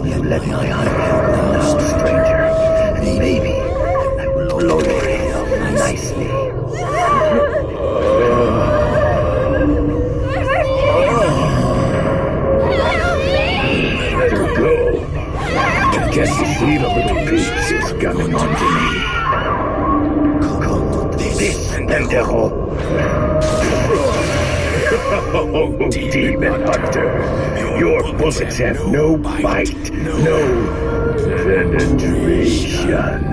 You let my eye down now, stranger, and maybe I will blow your head off nicely. Let her go. Can't you see the little beast is coming onto me? Come, this pendejo. Oh, demon hunter, your bullets have no bite, no penetration.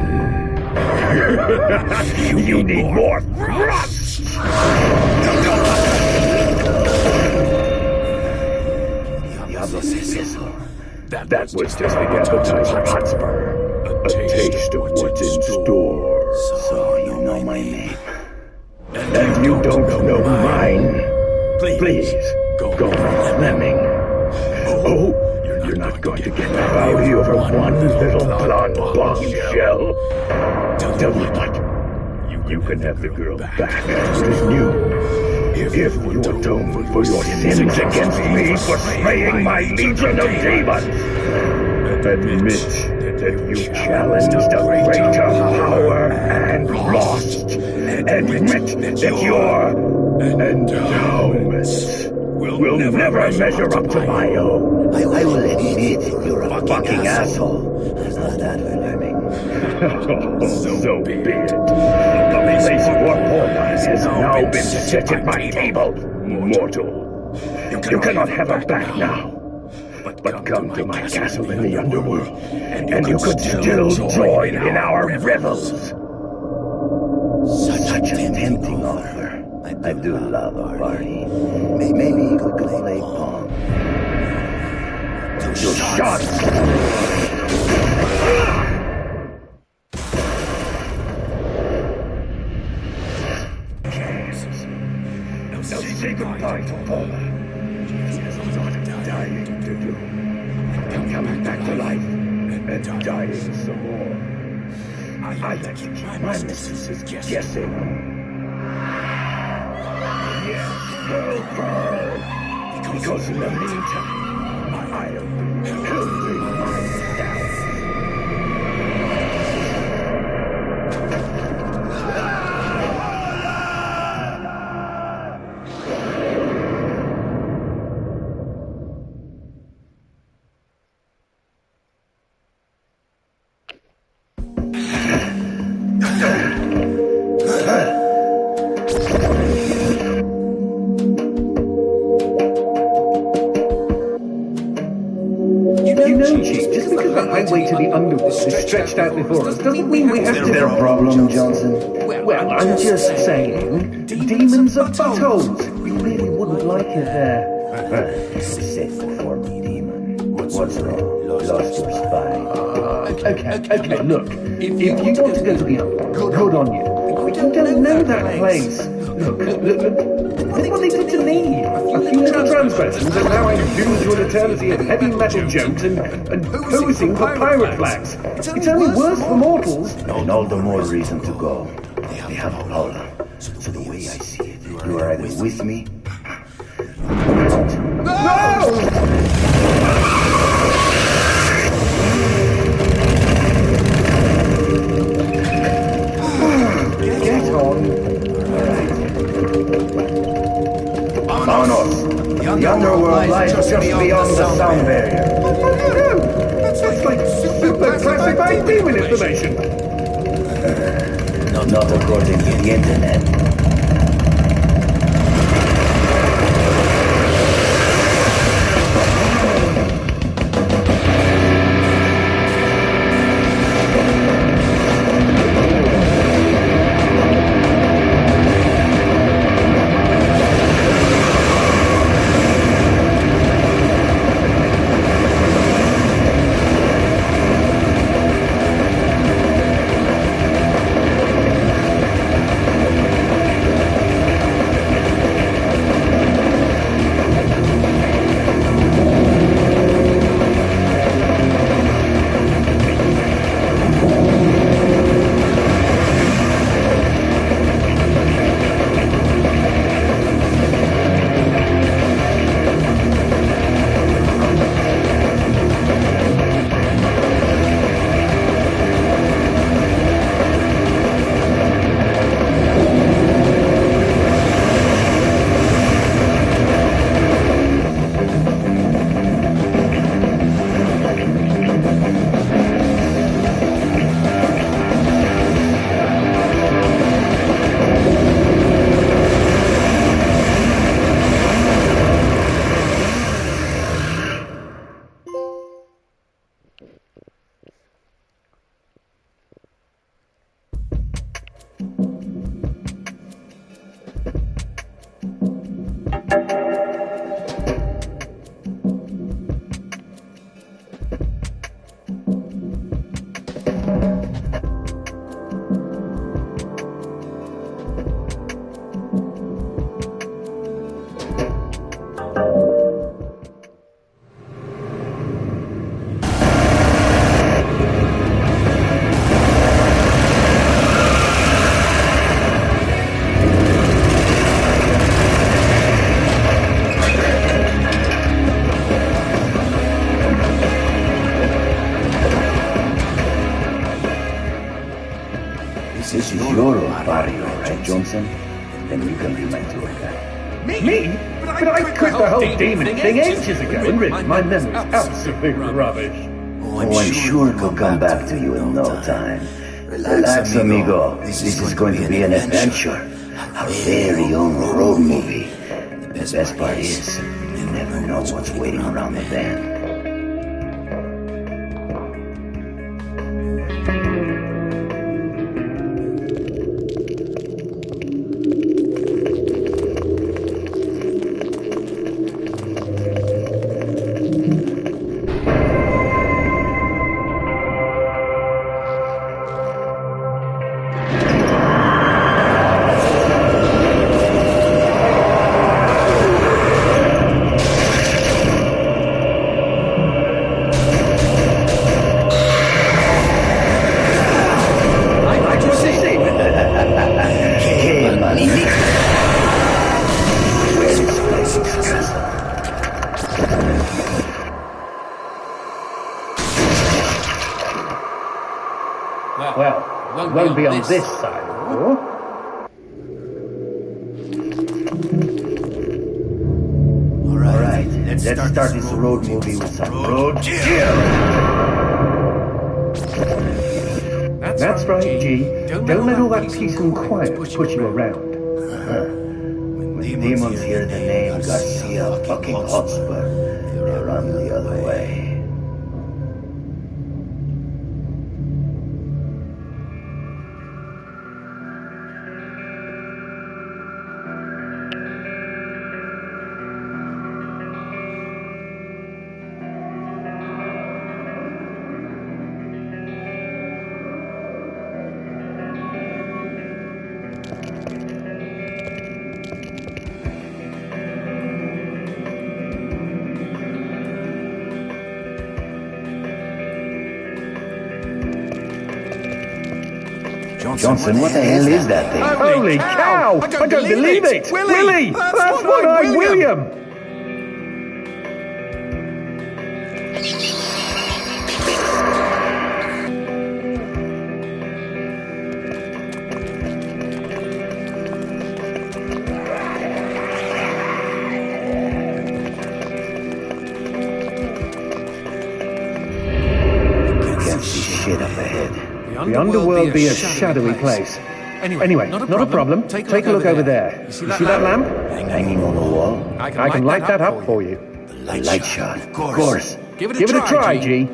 You need more thrust! Diablo's Vessel. That was just the appetizer, Hotspur. A taste of what's in store. So you know my name. And you don't know mine. Please, go on, Fleming. Oh, you're not going to get rowdy over one little blonde bombshell. Tell me what, you can have the girl back as new. If you atone for your sins against me for slaying my legion of demons, admit that you challenged a greater power and lost. Admit that your endowments will never measure up to my own. I will admit you're a fucking asshole. Not that, Fleming. So be it. The place for Portland has now been set at my table, mortal. You cannot have her back now. But come to my castle in the underworld, and you could still join in our revels. Such a tempting offer. I do love a party. Maybe you could play Pong. Two shots! Now say goodbye to Paula. She has a lot of dying to do. Coming back to life and dying some more. I let you keep my missus guessing. Yes, girl. Because in the meantime, I am building my down. Stretched out before us doesn't mean we have to... Is there a problem, Johnson? Well, I'm just saying, demons are buttholes. You really wouldn't like it there. Sit before me, demon. What's wrong? Lost your spine. Okay, look. If you want to go to the underworld, good on you. But you don't know that place. Look. What they did to me. A few little transgressions, and now I'm doomed to an eternity of heavy metal jokes and posing for pirate flags. It's only worse for mortals. And all the more reason to go. They have Paula. So the way I see it, you are either with me or not. No! Get on. Vámonos! The underworld lies just beyond the sound barrier. No! That's like super classified demon information. Not according to the internet. barrio, right, Johnson? Then you can be my tour guide. Me? But I quit the whole demon thing ages ago, and really, my memory's absolute rubbish. Oh, I'm sure it'll come back to you in no time. Relax, amigo. This is going to be an adventure. Our very own road movie. The best part is, you never know what's waiting around the bend. Well, it won't be on this side of the door. Alright, let's start this road movie with some road cheer! That's right, G. Don't let all that peace and quiet push you around. When demons hear the name Garcia fucking Hotspur, they run the other way. Johnson, what the hell is that thing? Holy cow! I don't believe it! Willie! That's one-eyed William! Can't see shit up ahead. The underworld be a shadowy place. Anyway, not a problem. Take a look over there. You see that lamp? Hanging on the wall? I can light that up for you. The light shot. Of course. Give it a try, G.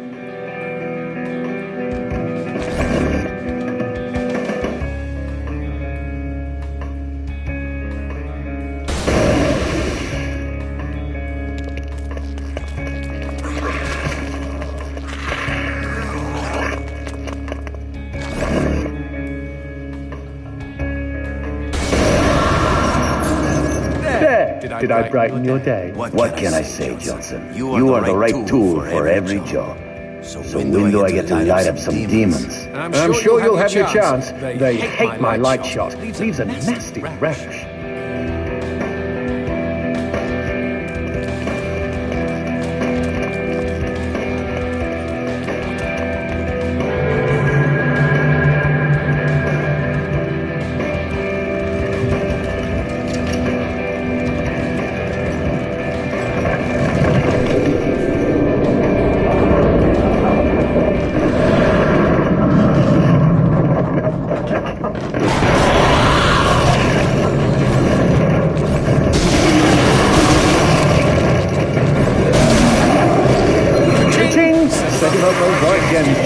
Did I brighten your day? What can I say, Johnson? You are the right tool for every job. So when do I get to light up some demons? I'm sure you'll have your chance. They hate my light shot. Leaves a nasty rash. Second up those right again, G.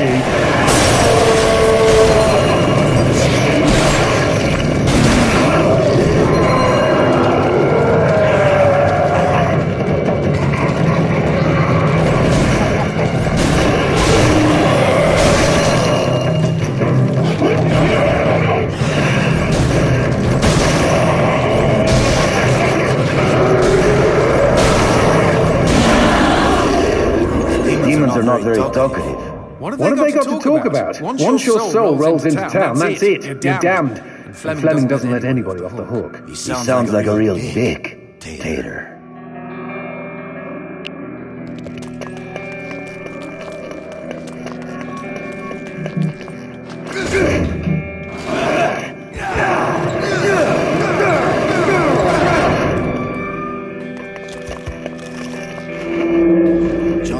Demons are not very talkative. What have they got to talk about? Once your soul rolls into town, that's it. You're damned. And Fleming doesn't let anybody off the hook. He sounds like a real dictator.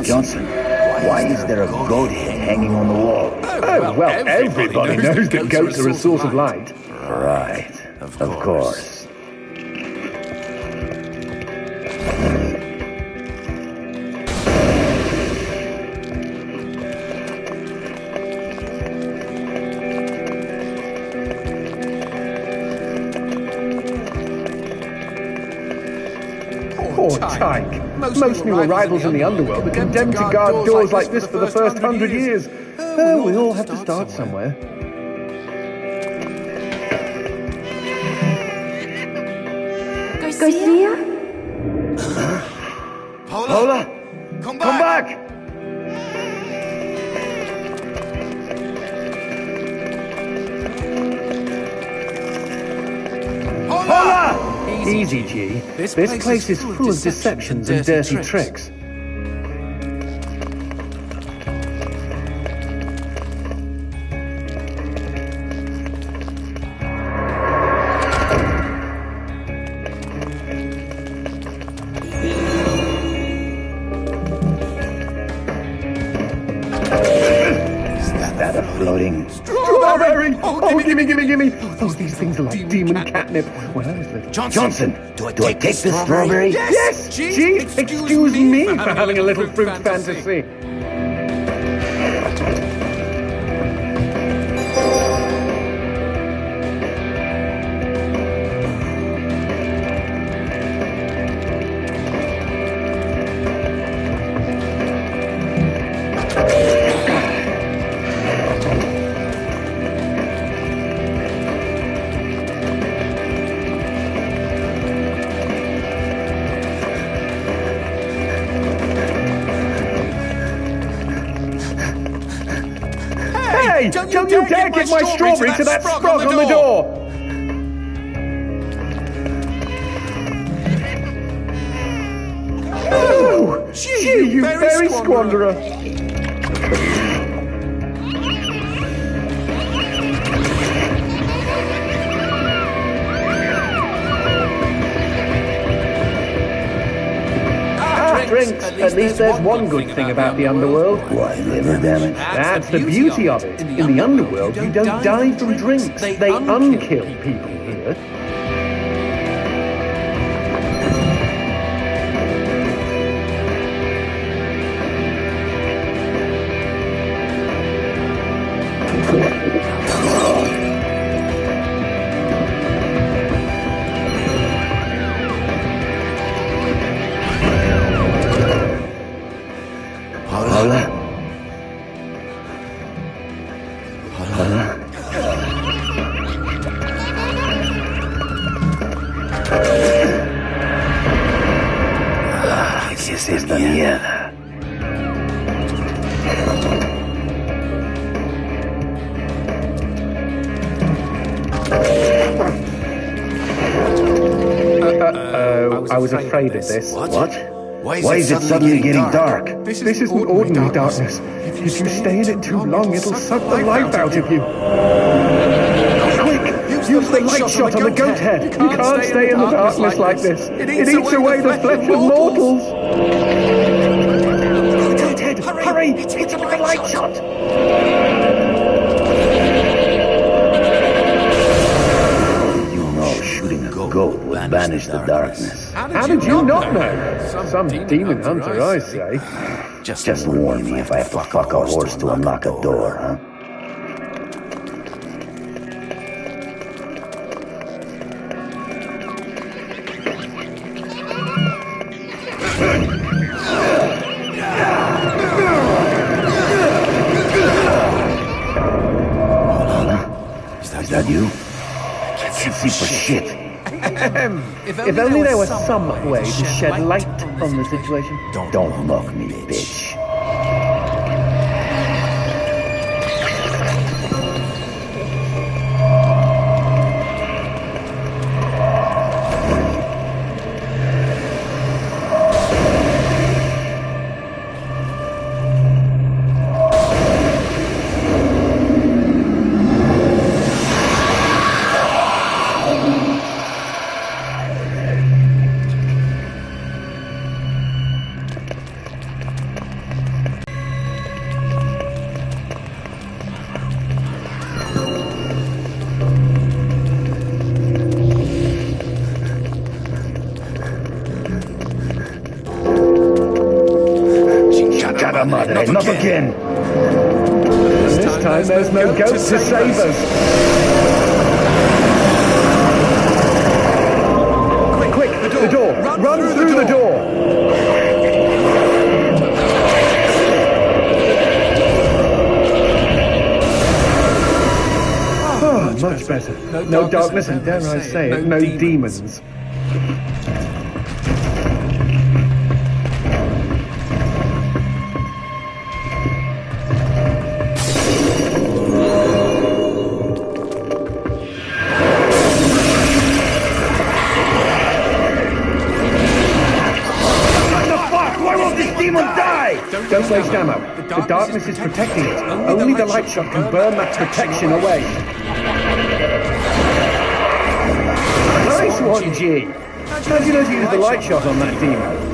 Johnson, why is there a goat head hanging on the wall? Oh, well, everybody knows that goats are a source of light. Right, of course. Poor Tyke. Most new arrivals in the underworld are condemned to guard doors like this for the first 100 years. Oh, we all have to start somewhere. Garcia? Paula, come back! Paula! Easy, G. This place is full of deceptions and dirty tricks. Floating strawberry! Oh, gimme! Oh, these things are like demon catnip. When I was little. Johnson, do I take the strawberry? Yes! Gee, excuse me for having a little fruit fantasy. Hey! Don't you dare give my strawberry to that frog on the door! Oh! Gee, you berry squanderer! Drinks. At least there's one good thing about the underworld. Why, liver damage? That's the beauty of it. In the underworld, you don't die from drinks. They unkill people here. ¿Qué es esta mierda? I was afraid of this. What? Why is it suddenly getting dark? This isn't ordinary darkness. If you stay in it too long, it'll suck the life out of you. Quick! Use the light shot on the goat head. You can't stay in the darkness like this. It eats away the flesh of mortals. Goat head, hurry! Hit him with the light shot! You know, shooting a goat would banish the darkness. How did you not know? Some demon hunter, I say. Just warn me if I have to fuck a horse to unlock a door, huh? Is that you? Can't see for shit. If only there was some way to shed light on the situation. Don't mock me, bitch. Chingada madre, not again! This time there's no goat to save us. Quick, the door! Run through the door! Oh, much better. No darkness and, dare I say it, no demons. Don't waste ammo. The darkness is protecting it. Only the light shot can burn that protection away. Nice one, G. How'd you know to use the light shot on that demon?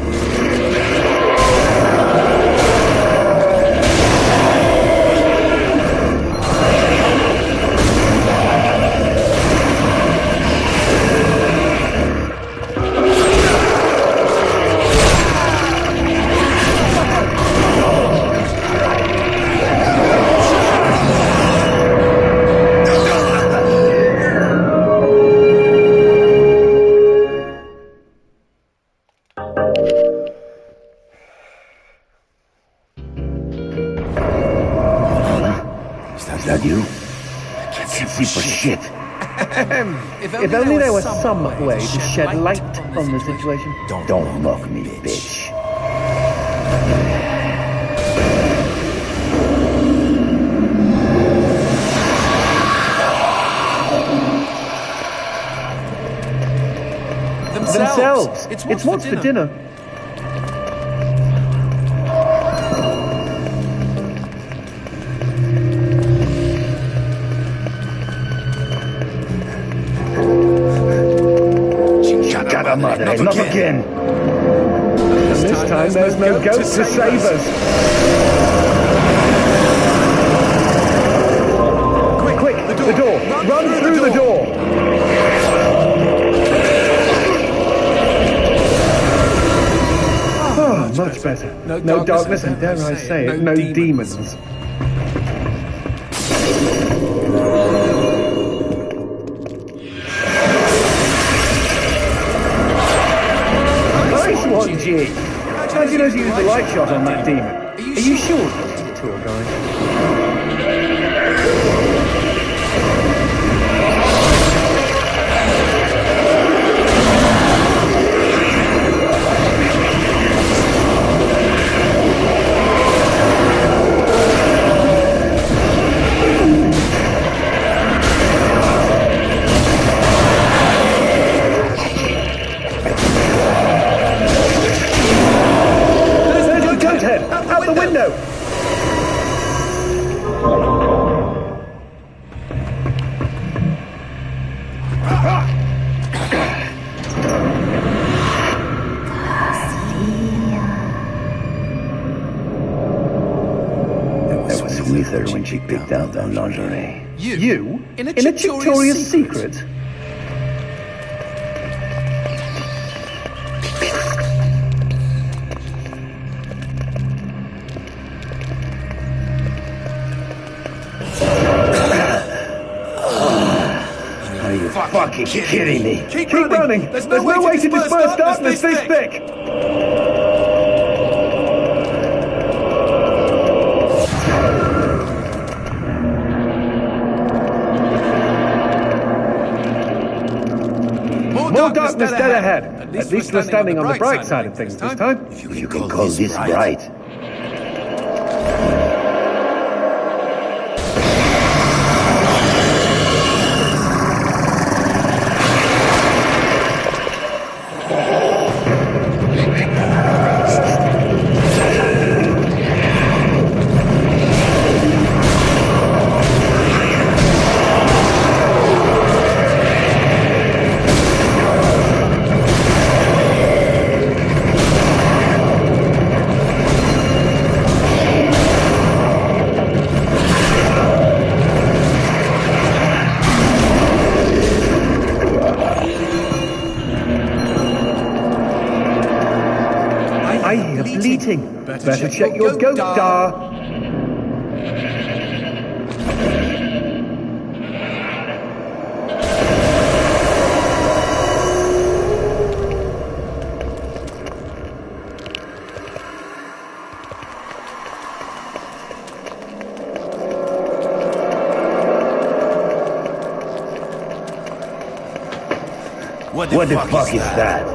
Is that you? I can't see for shit. If only there was some way to shed light on the situation. Don't mock me, bitch. Themselves. It's what's for dinner. Chingada madre, not again! This time there's no goat to save us. Quick, the door! Run through the door! Oh, much better. No darkness and, dare I say it, no demons. Nice one, G. How'd you know to use the light shot on that demon? Are you sure this is the tour guide? Out the window! That was with her when she picked out that lingerie. You? In a Victoria's Secret? Are you fucking kidding me? Keep running! There's no way to disperse darkness this thick! More darkness dead ahead. At least we're standing on the bright side of things this time. You can call this bright. Better check your goat star. What the fuck is that?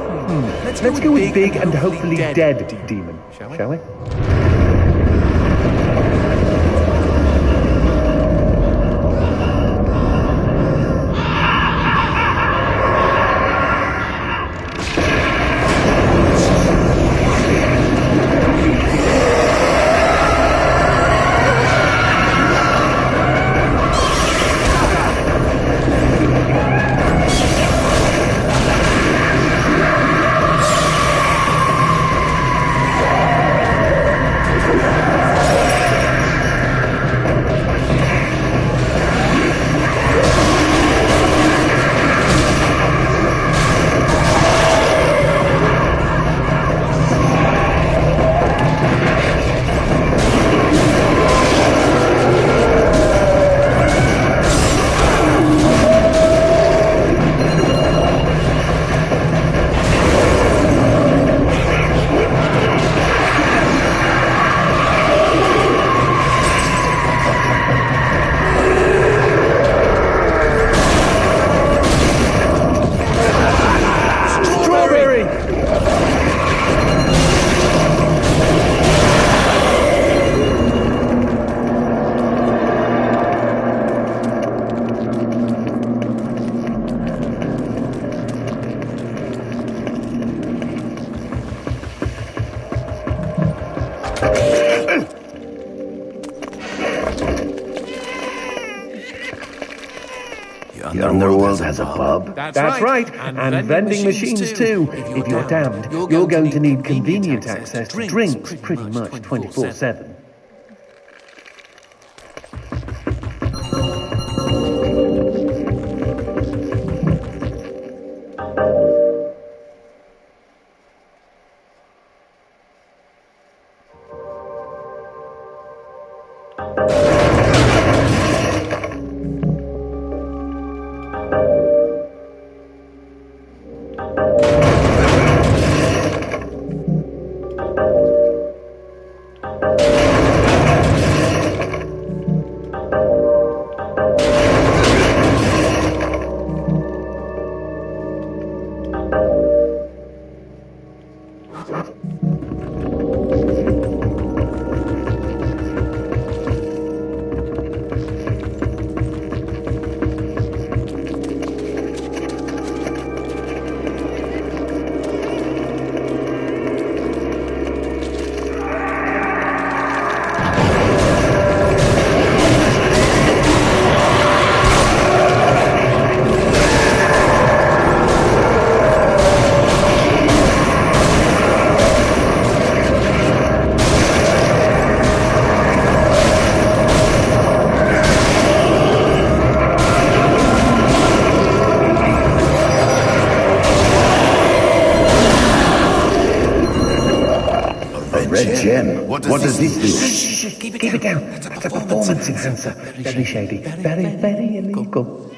Let's go with big and hopefully dead demon, shall we? The underworld has a pub? That's right, and vending machines too. If you're damned, you're going to need convenient access to drinks pretty much 24/7. Red gem. What does this do? Shh, keep it down. That's a performance enhancer. Very shady. Very illegal.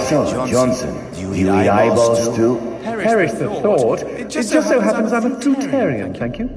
So, Johnson, do you eat eyeballs too? Perish the thought. It just so happens I'm a fruitarian, thank you.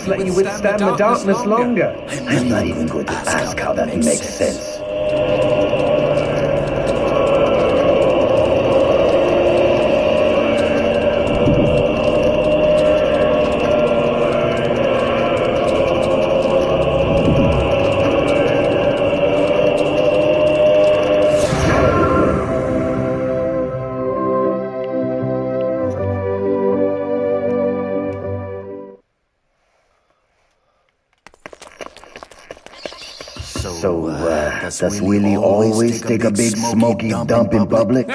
Let you withstand the darkness longer. I'm not even going to ask how that makes sense. So, does Willie always take a big smoky dump in public?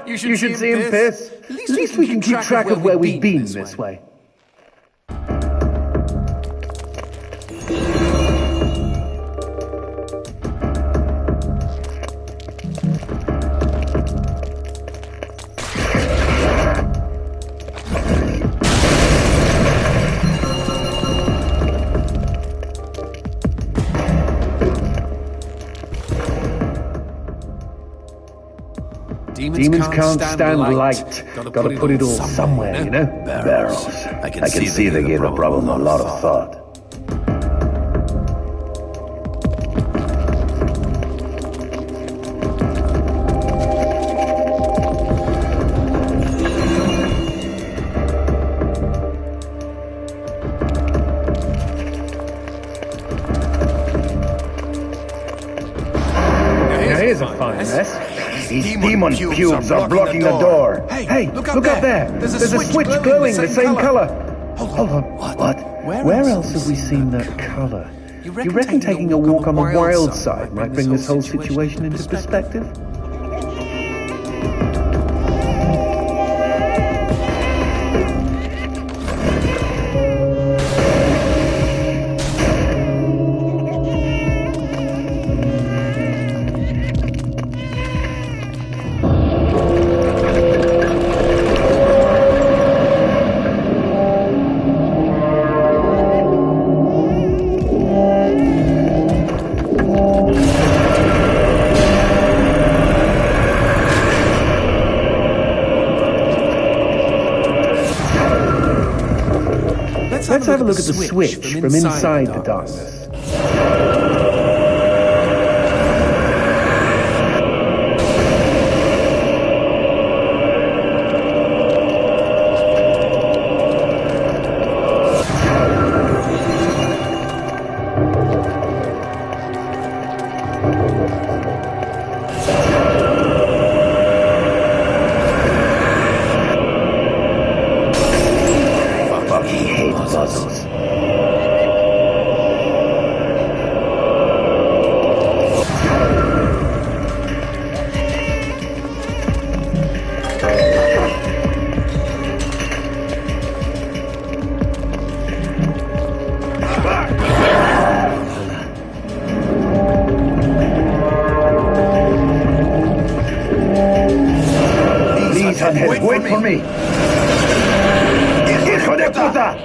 You should see him piss. At least we can keep track of where we've been this way. Demons can't stand light. Gotta put it all somewhere, you know? Barrels. I can see they gave the problem a lot of thought. Now here's a fine mess. These demon pubes are blocking the door. Hey, look up there. There's a switch glowing the same color. Hold on. What? Where else have we seen that color? You reckon taking a walk on the wild side might bring this whole situation into perspective? Let's have a look at the switch from inside the darkness. Wait for me! ¡Hijo de puta!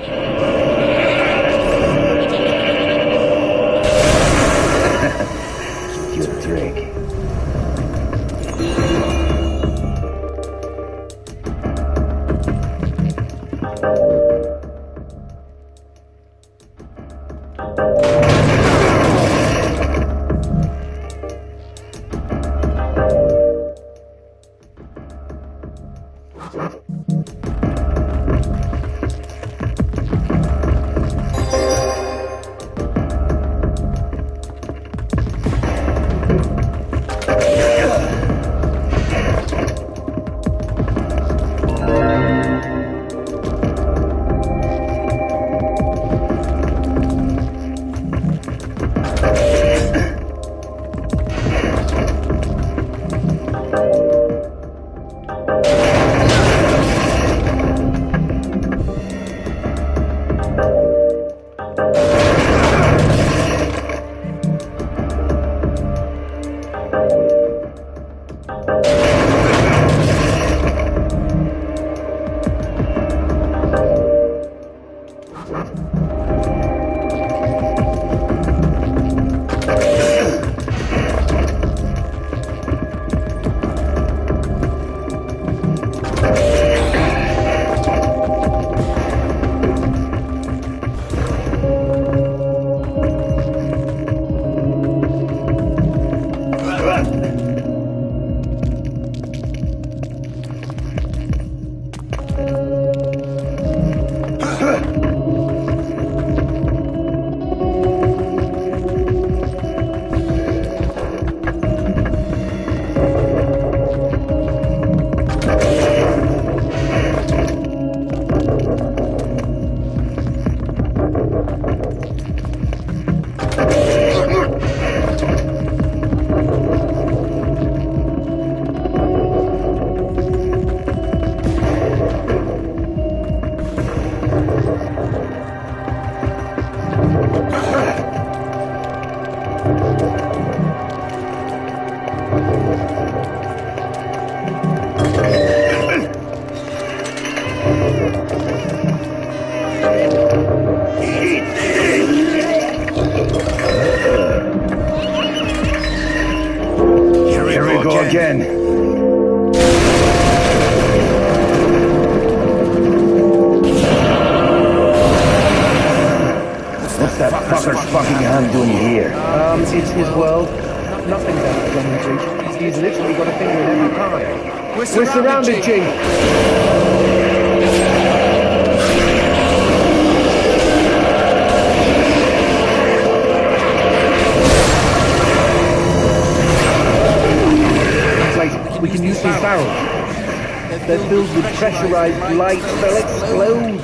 You drink. fucker's fucking hand doing here? It's his world. Nothing's out of Fleming's reach. He's literally got a finger in every pie. We're surrounded, Chief. We can use these barrels. They're filled with pressurized light. They'll explode.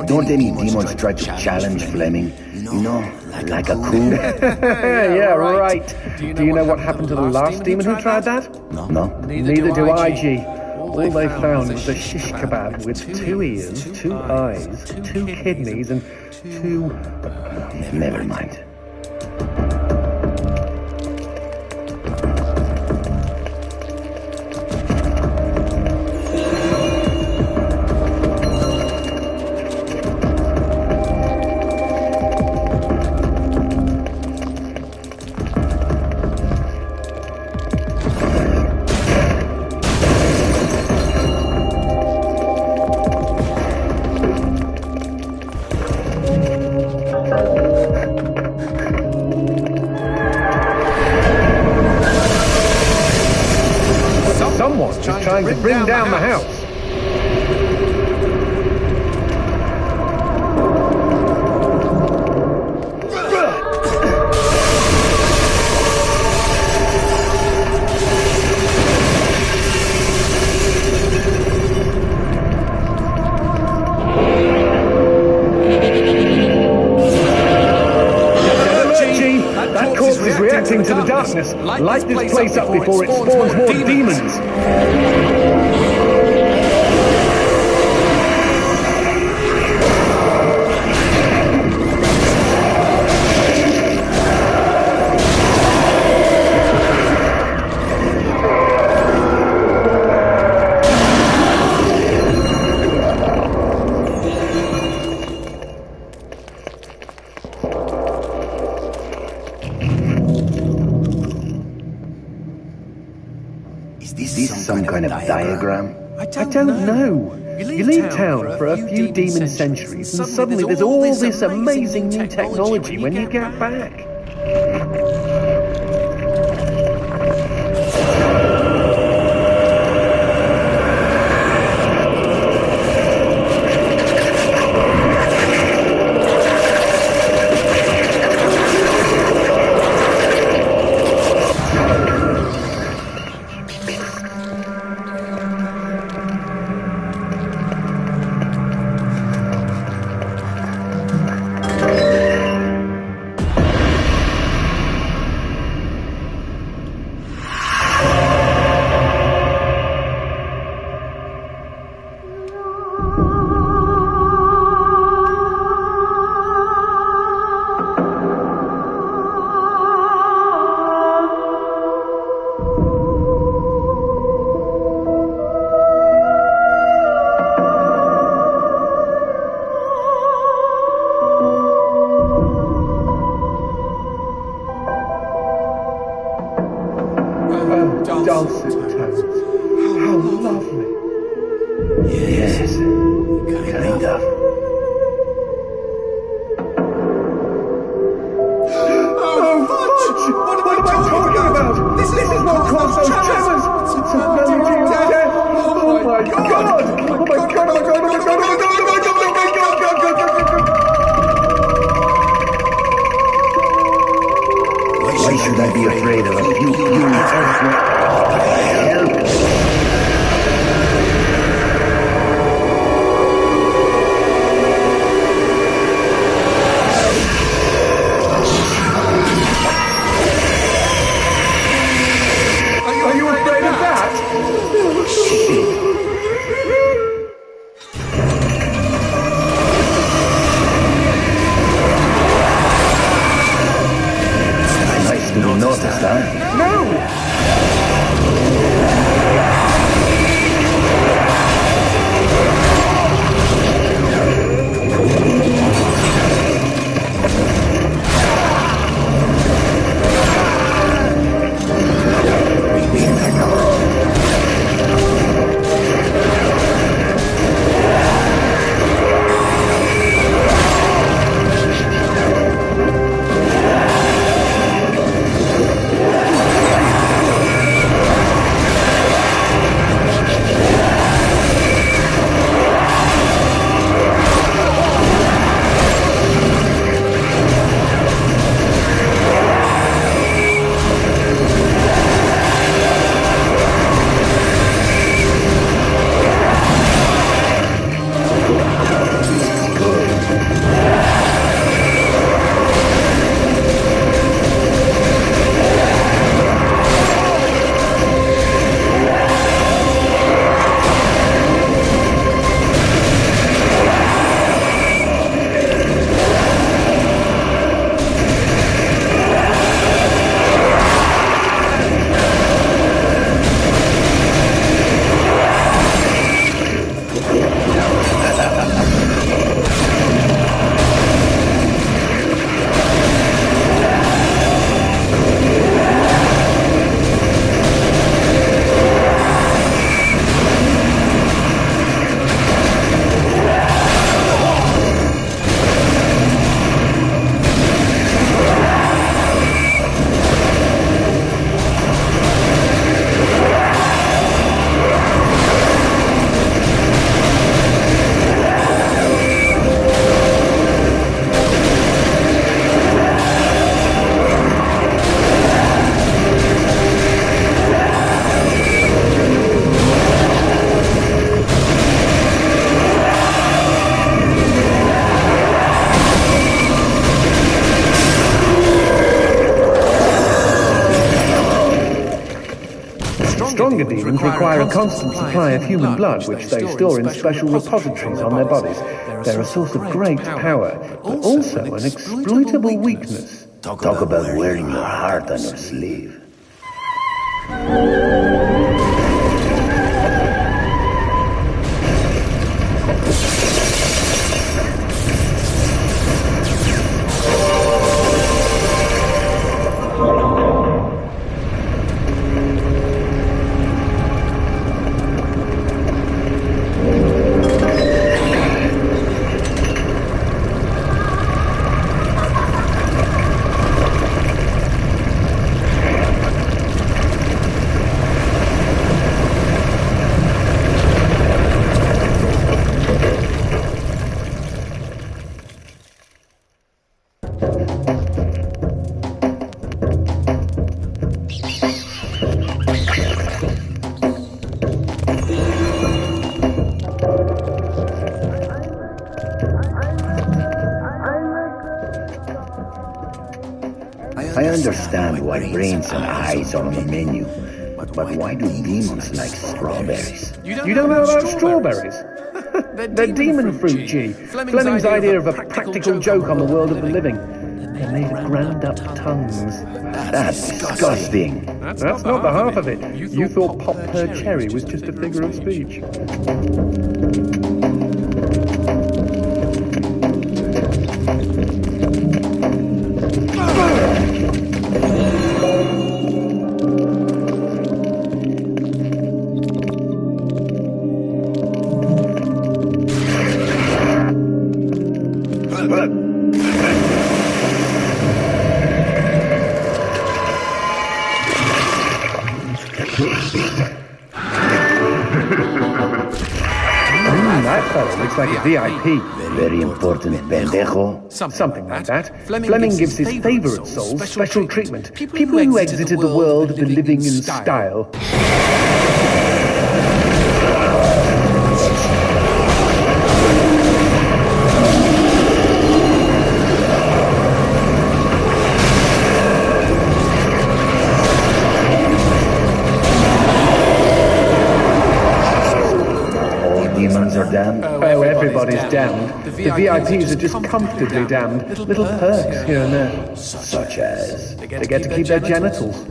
Don't any demons try to challenge Fleming? You know, like a coup? Yeah, right. Do you know what happened to the last demon who tried that? No? Neither do I, G. All they found was a shish kebab with 2 ears, 2 eyes, 2 kidneys, and 2... Never mind. Someone's just trying to bring down the house. That corpse is reacting to the darkness. Light this place up before it spawns more demons. Is this some kind of diagram? I don't know. You leave town for a few demon centuries and suddenly there's all this amazing new technology when you get back. Dulcet tones. How lovely. Yes. Kind of. What am I talking about? This is what caused those tremors! It's a melody of death! Oh my god! Oh my god! Oh my god! Oh my god! Oh my god! Oh my god! Oh my god! Oh my god! Why should I be afraid of a few puny earthmen? Help! Are you afraid of that? Nice little notice, huh? No! Stronger demons require a constant supply of human blood, which they store in special repositories on their bodies. They're a source of great power, but also an exploitable weakness. Talk about wearing your heart on your sleeve. I understand why brains and eyes are on the menu, but why do demons like strawberries? You don't know about strawberries? They're demon fruit, G. Fleming's idea of a practical joke on the world of the living. They're made of ground-up tongues. That's disgusting. That's not the half of it. You thought pop-pear cherry was just a figure of speech. That fellow looks like a VIP. Very important pendejo. Something like that. Fleming gives his favorite souls special treatment. People who exited the world of the living in style. Demons are damned? Oh, everybody's damned. The VIPs are just comfortably damned. Little perks here and there. Such as? They get to keep their genitals.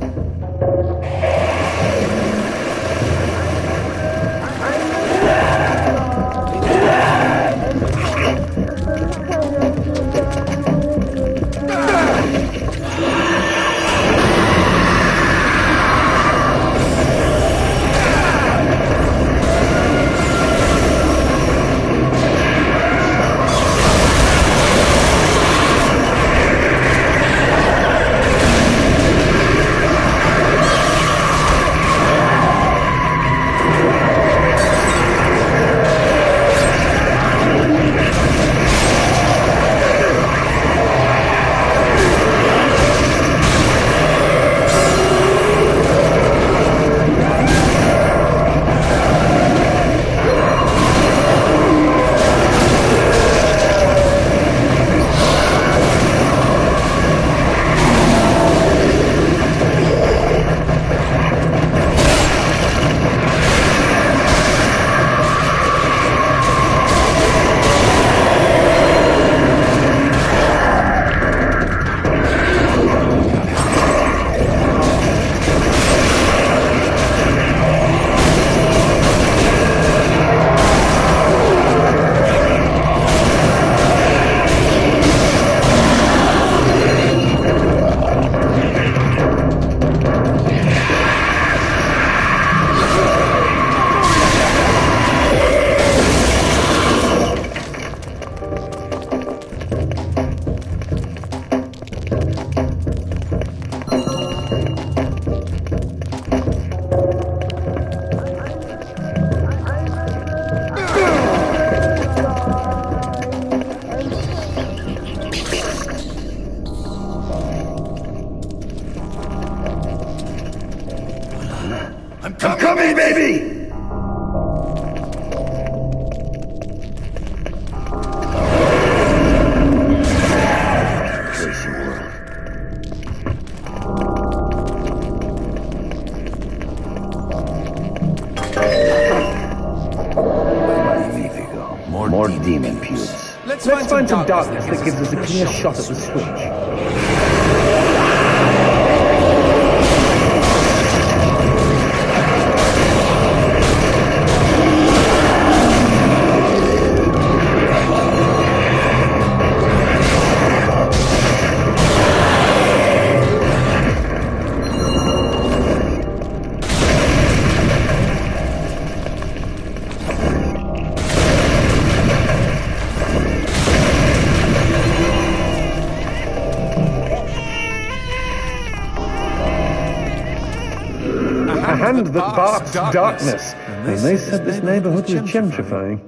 I'm coming, baby! Crazy world. More demon pubes. Let's find some darkness that gives us a clear shot at the switch. A hand that barks darkness. And they said this neighborhood was gentrifying.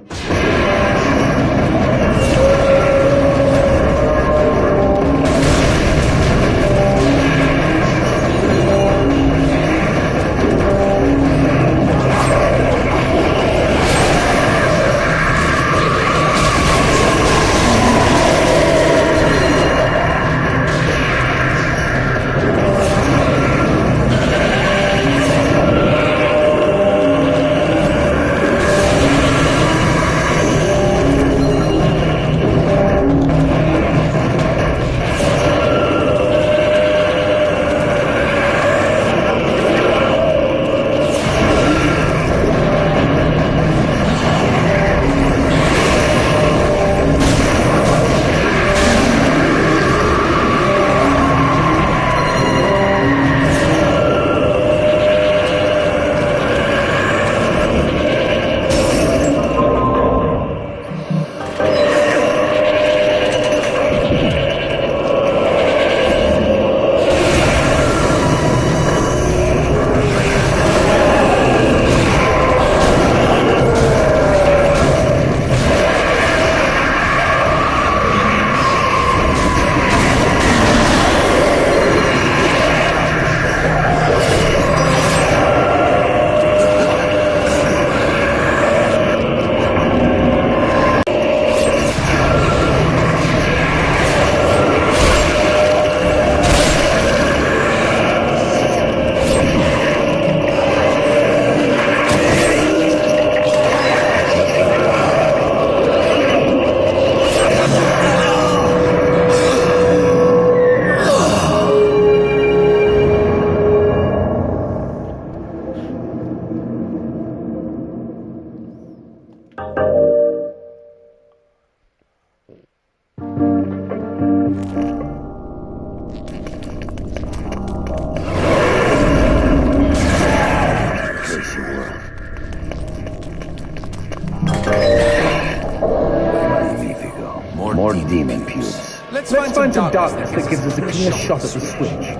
issues. Let's find some darkness that gives us a clear shot at the switch.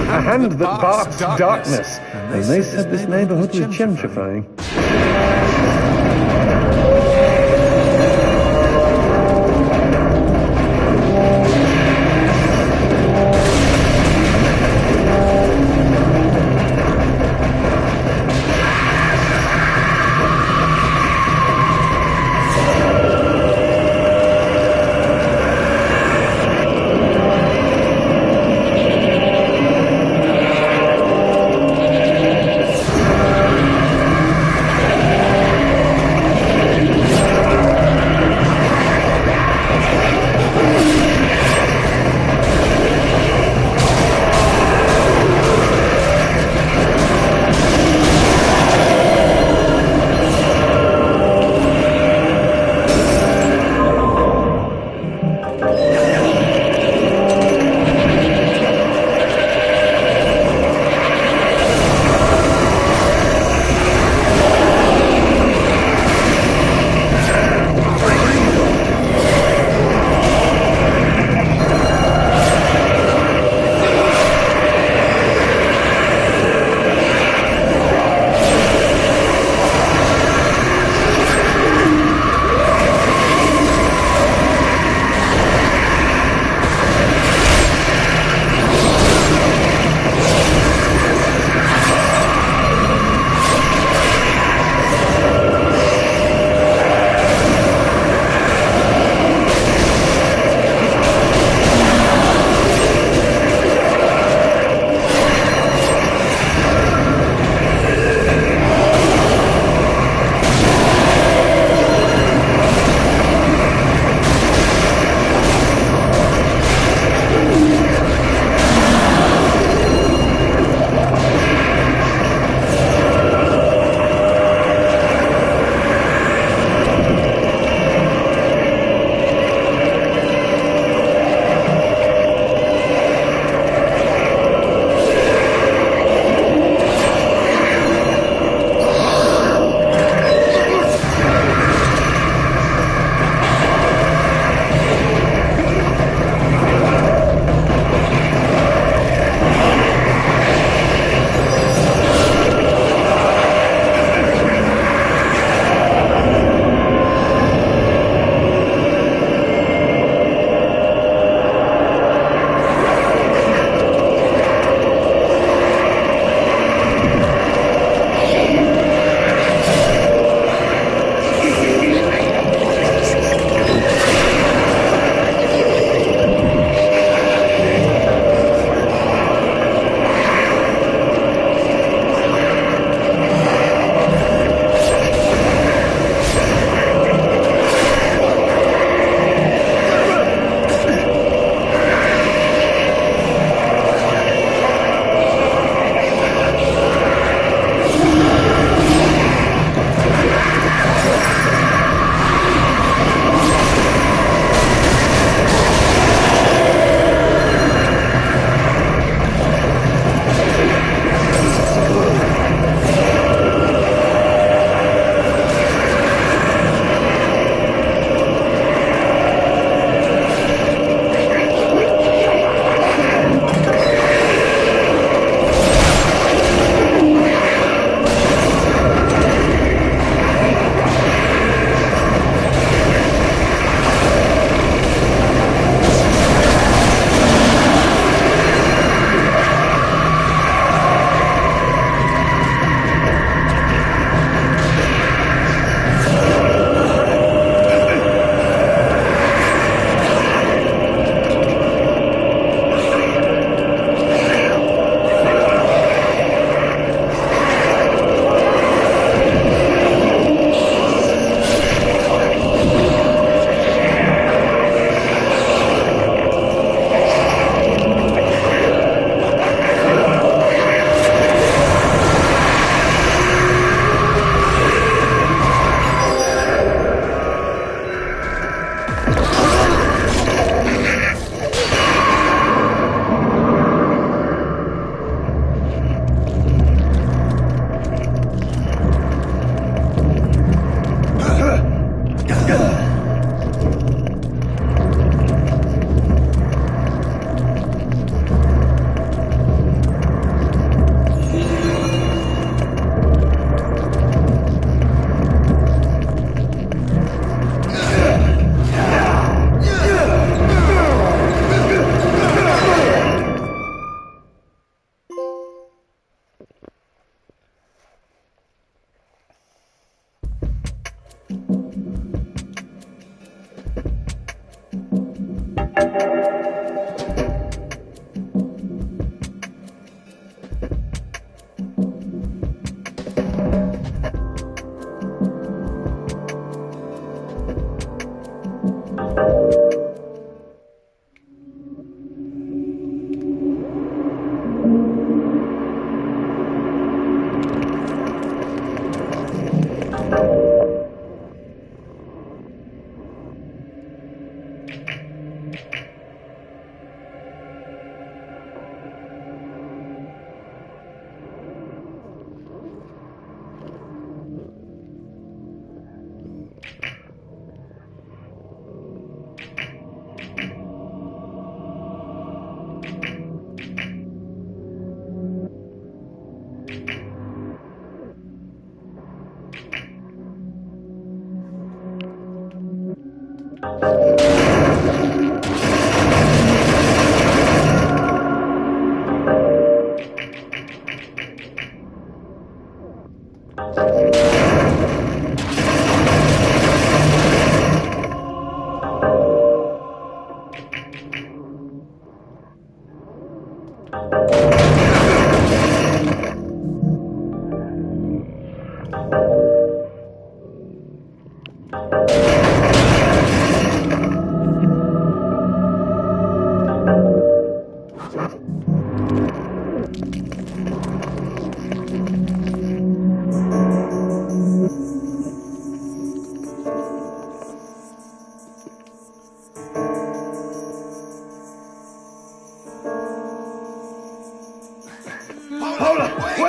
A hand that barks darkness. And they said this neighborhood was gentrifying.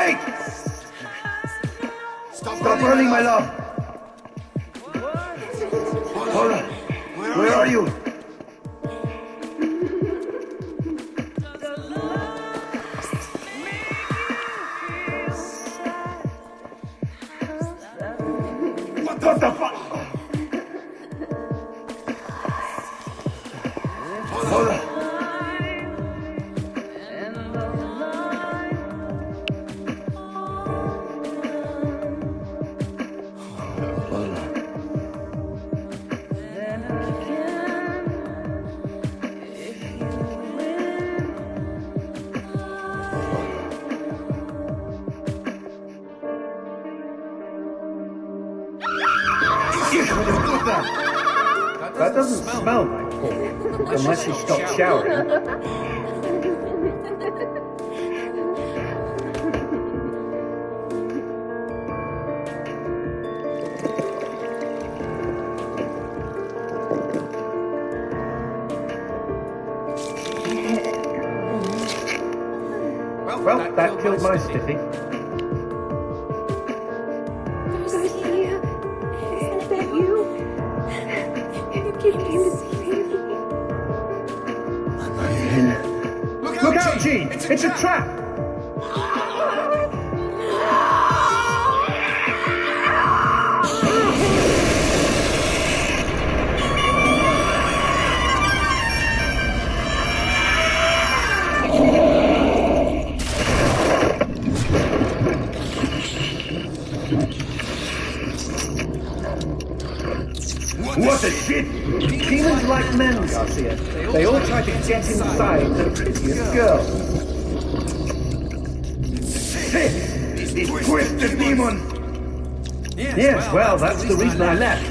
Wait! Stop running, my love! Paula, where are you? What the fuck? Paula! That doesn't smell like Paul, unless he stopped showering. Well, that killed my stiffy. Is that you? You came to see me. Look out, Gene! It's a trap! What a shit! Demons like men, Garcia. They all try to get inside the prettiest girl. Shit! He's twisted demon! Yes, well, that's the reason I left.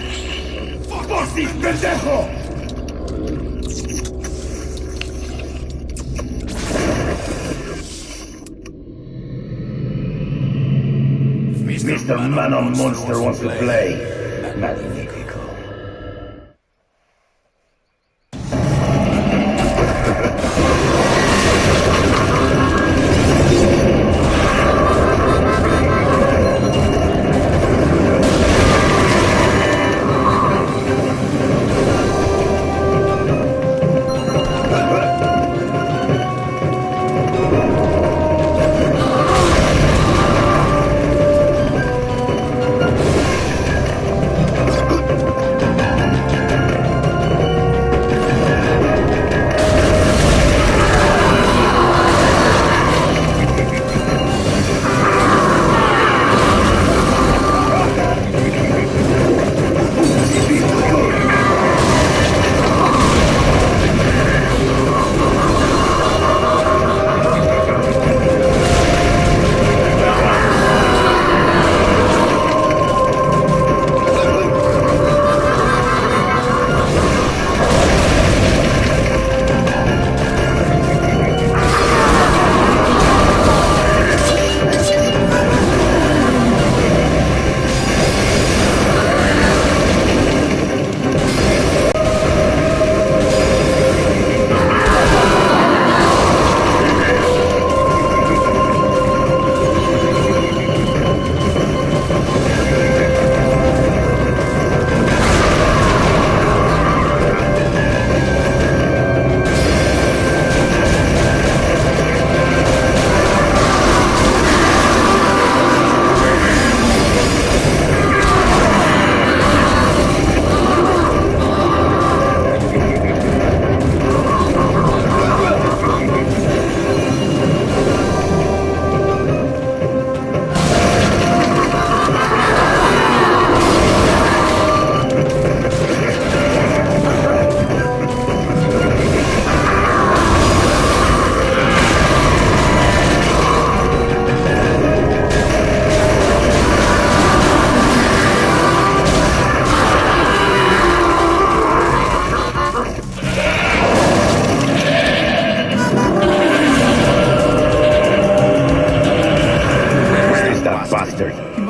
Fuck this pendejo! Mr. Man Monster wants to play. Magnifico.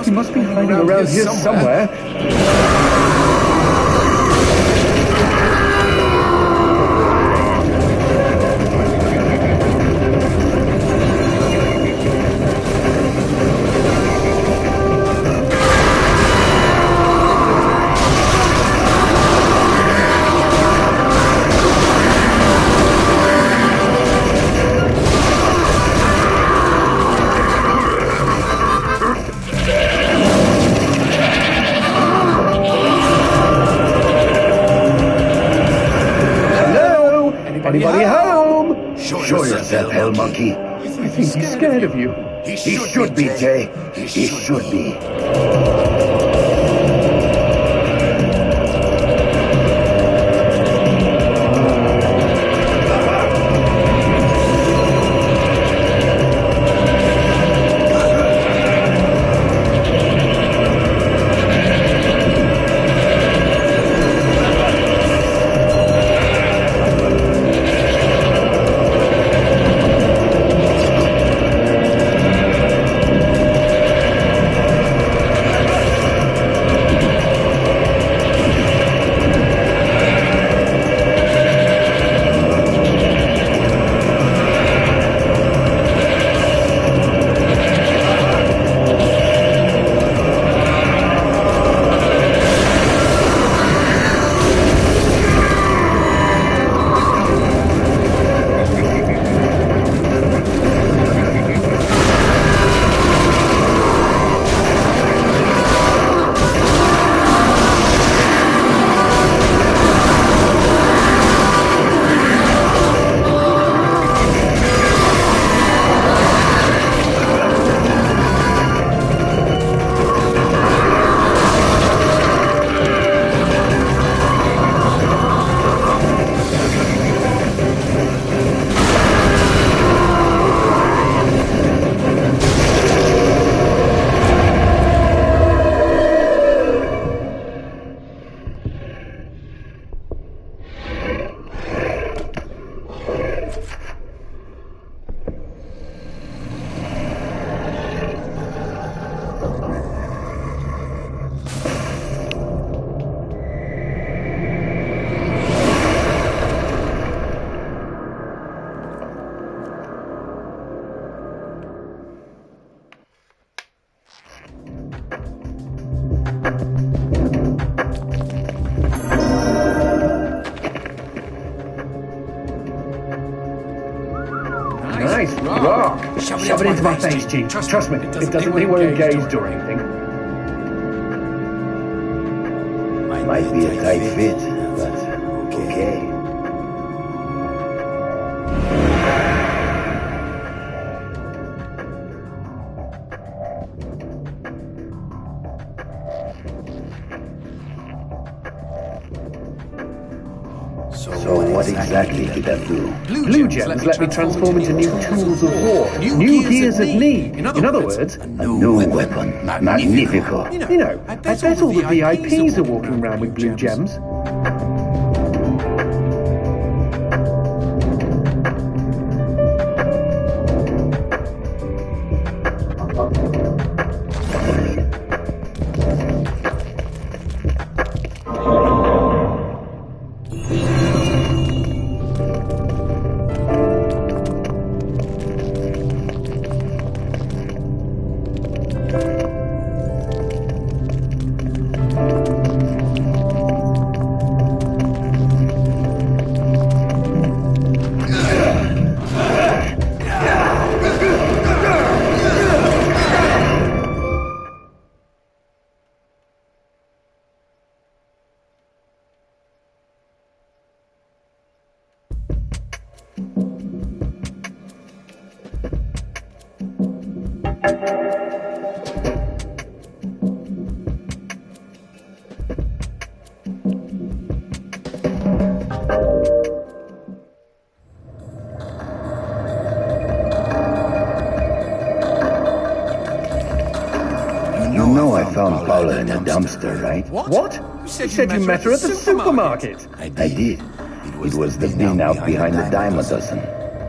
He must be hiding around here somewhere. Anybody home? Show yourself, hell monkey. I think he's scared of you. He should be, Jay. He should be. Nice rock. Shove it into my face, Chief. Trust me, it doesn't mean we're engaged or anything. Might be a tight fit, but okay. So what exactly did that do? Blue gems let me transform into new tools of war, new gears of need. In other words, A new weapon. Magnifico. you know, I bet all the VIPs are walking around with blue gems. You know I found Paula in a dumpster, right? What? You said you met her at the supermarket. I did. It was the bin out behind the dime a dozen.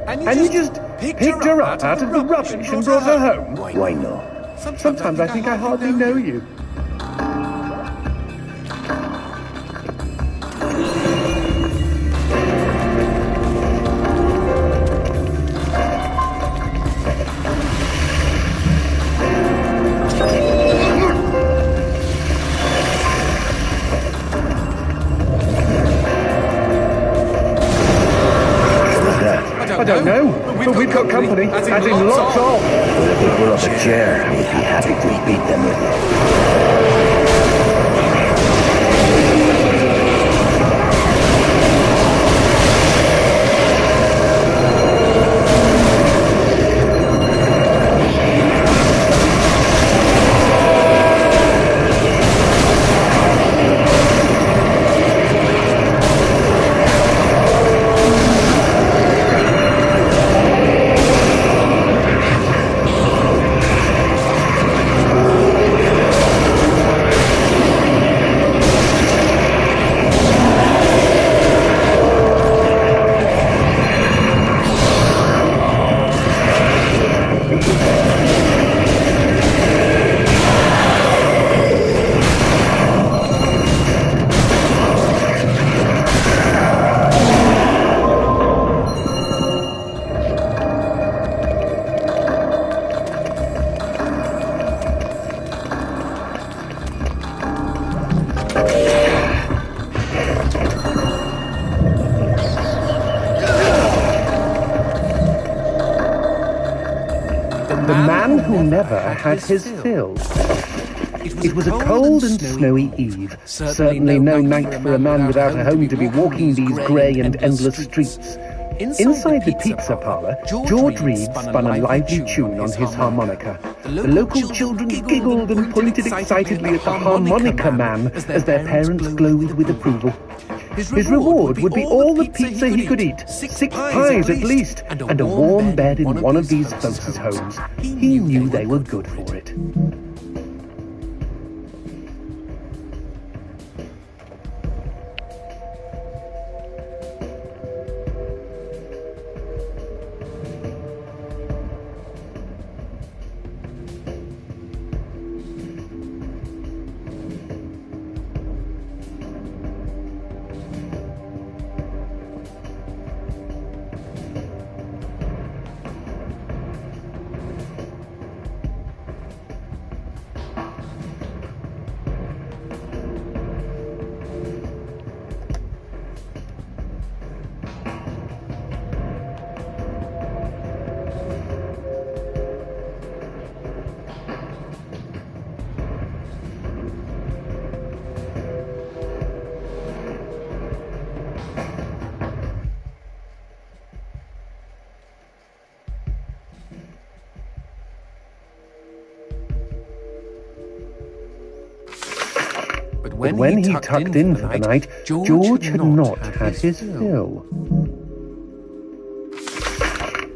And you just picked her up out of the rubbish and brought her home? Why no? Sometimes I think I hardly know you. I don't know, but we've got company, as in lots of. Well, if we pull up a chair, I would be happy to beat them with it. The man who never had his fill. It was a cold and snowy eve, certainly no night for a man without a home to be walking these grey and endless streets. Inside the pizza parlour, George Reed spun a lively tune on his harmonica. The local children giggled and pointed excitedly at the harmonica man as their parents glowed with approval. His reward would be all the pizza he could eat, 6 pies at least, and a warm bed in one of these folks' homes. He knew they were good for it. But when he tucked in for the night, George had not had his fill.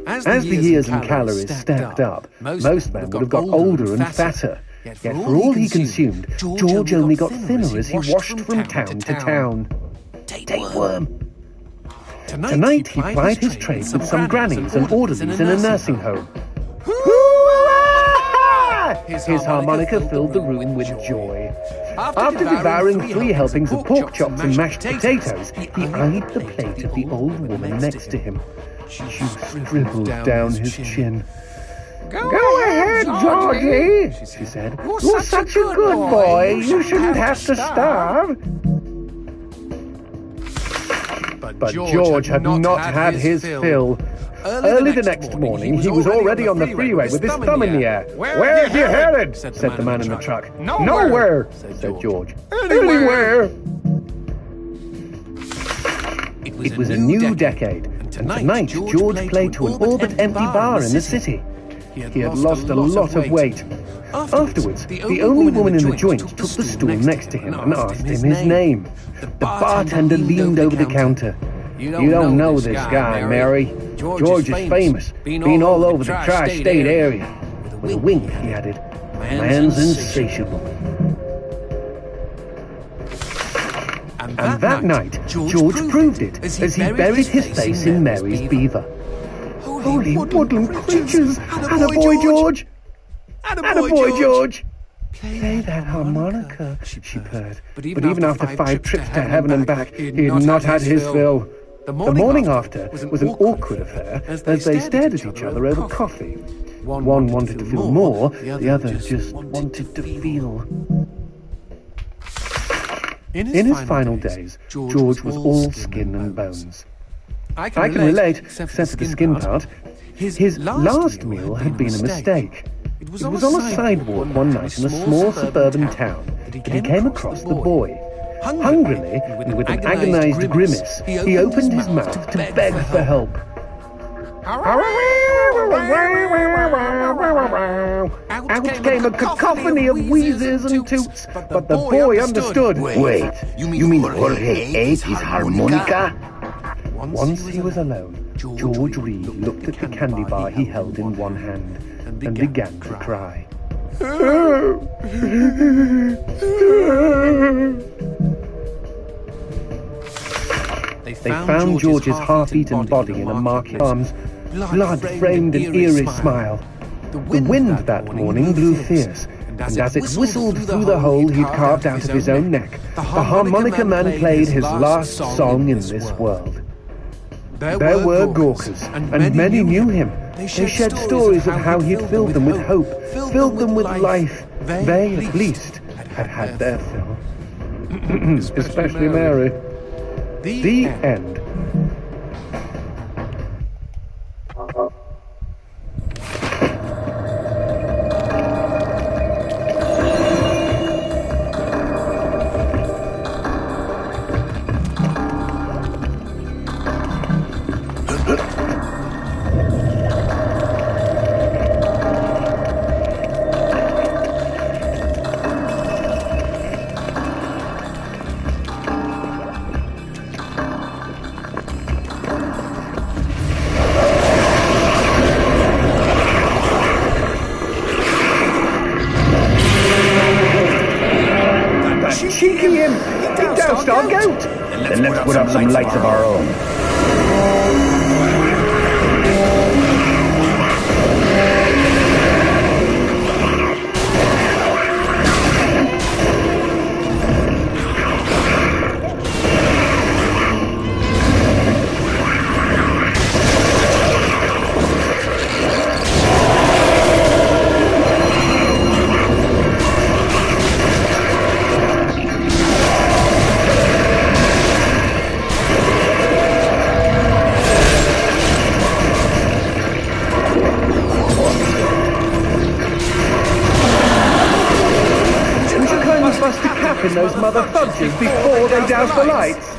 As the years and calories stacked up, most men would have got older and fatter. Yet for all he consumed, George only got thinner as he washed from town to town. Tapeworm. Tonight he plied his trade with some grannies and orderlies in a nursing home. His harmonica filled the room with joy. After devouring 3 helpings of pork chops and mashed potatoes, he eyed the plate of the old woman next to him. Juice dribbled down his chin. "Go ahead, Georgie," she said. "You're such a good boy. You shouldn't have to starve." But George had not had his fill. Early the next morning, he was already on the freeway with his thumb in the air. "Where are you headed?" said the man in the truck. "Nowhere," said George. "Anywhere." It was a new decade, and tonight George played to an all-but-empty bar in the city. He had lost a lot of weight. Afterwards, the only woman in the joint took the stool next to him and asked him his name. The bartender leaned over the counter. "You don't know this guy, Mary. George is famous, been all over the tri-state area." With a wink, he added, "Man's insatiable." And that night, George proved it as he buried his face in Mary's beaver. "Holy woodland creatures! Attaboy, George! Attaboy, George! Play that harmonica," she purred. But even after 5 trips to heaven and back, he had not had his fill. The morning after was an awkward affair as they stared at each other over coffee. One wanted to feel more, the other just wanted to feel. In his final days, George was all skin and bones. I can relate, except for the skin part. His last meal had been a mistake. It was on a sidewalk one night in a small suburban town that he came across the boy. Hungrily, and with an agonized grimace, he opened his mouth to beg for help. Out came a cacophony of wheezes and toots, but the boy understood. "Wait, you mean Jorge ate his harmonica?" Once he was alone, George Reed looked at the candy bar he held in one hand and began to cry. They found George's half-eaten body in a market, arms, blood-framed an eerie smile. The wind that morning blew fierce, and as it whistled through the hole he'd carved out of his own neck, the harmonica man played his last song in this world. There were Gawkers, and many knew him. They shared stories of how he'd filled them with hope, filled them with life. They, at least, had had their fill. Especially Mary. The end. and let's put up some lights of our own. Bust a cap in those mother fudges before they douse the lights.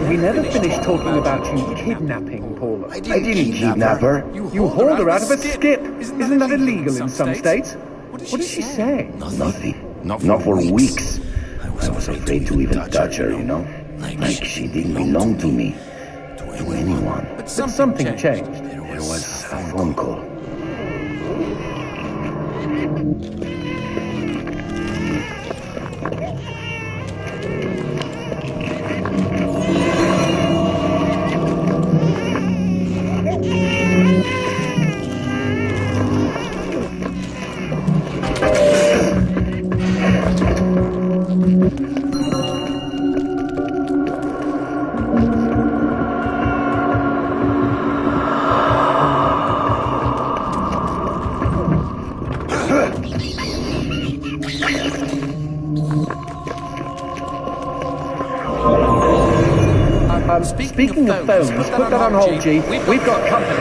We never finished talking about you kidnapping Paula. I didn't kidnap her. You hauled her out of a skip. Isn't that illegal in some states? What did she say? Nothing. Not for weeks. I was afraid to even touch her, you know? Like she didn't belong to me. To anyone. But something changed. There was a phone call. Speaking of phones, put that on hold, G. We've got company.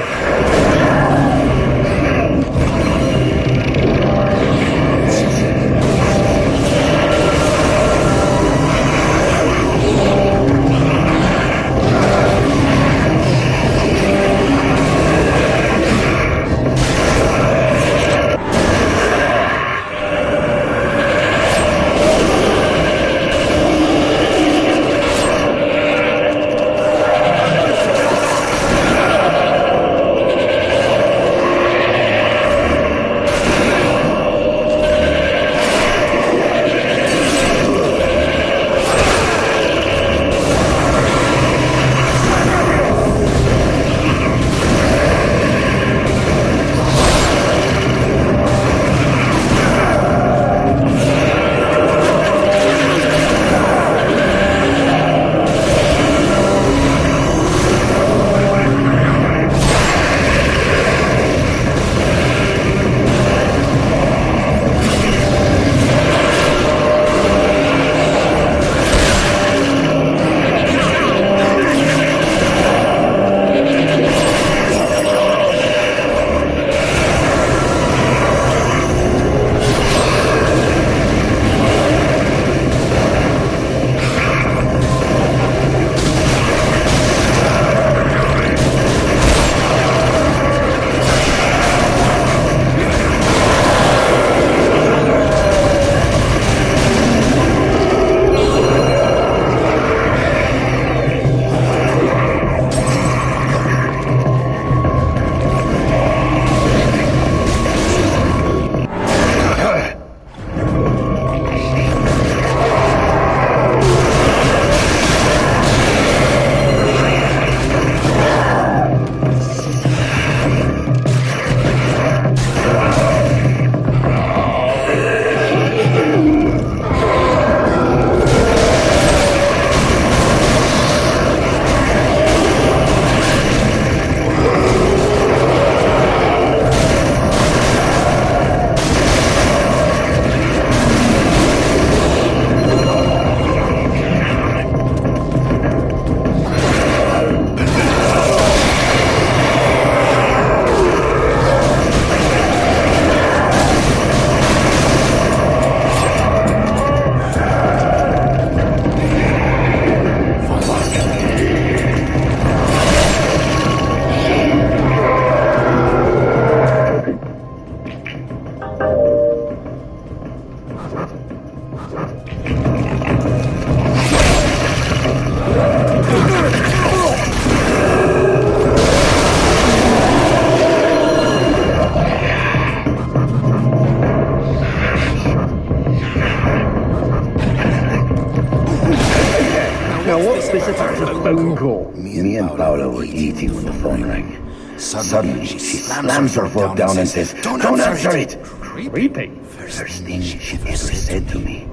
phone call? Me and Paula were eating when the phone rang. Suddenly, she slams her fork down and says, "Don't answer it!" Creepy. First thing she ever said to me.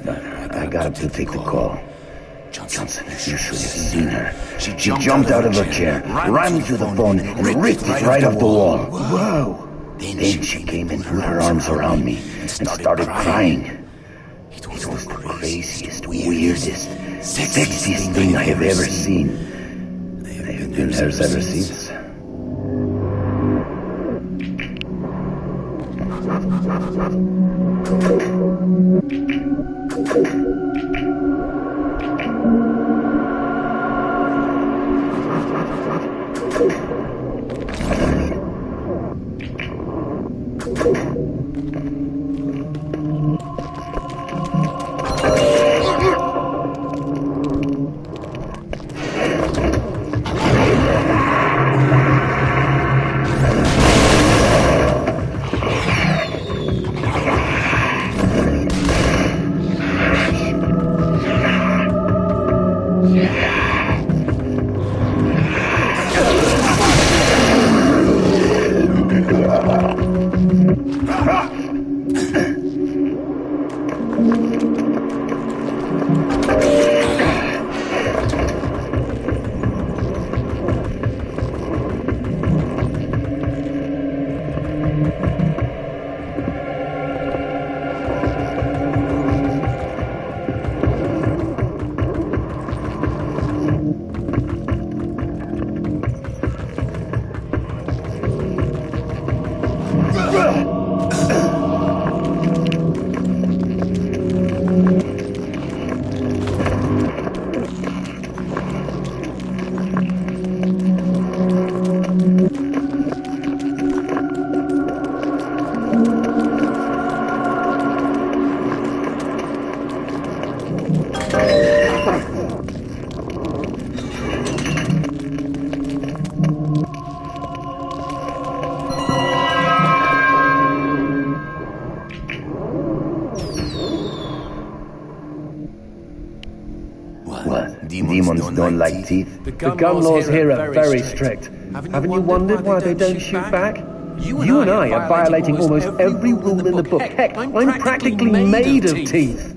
But I got up to take the call. Johnson, you should have seen her. She jumped out of her chair, ran to the phone, and ripped it right off the wall. Whoa. Then she came and put her arms around me and started crying. It was the craziest, weirdest, sexiest thing I have ever seen. I have been hers ever since. What? Demons don't like teeth? The gun laws here are very strict. Haven't you wondered why they don't shoot back? You and I are violating almost every rule in the book. Heck, I'm practically made of teeth.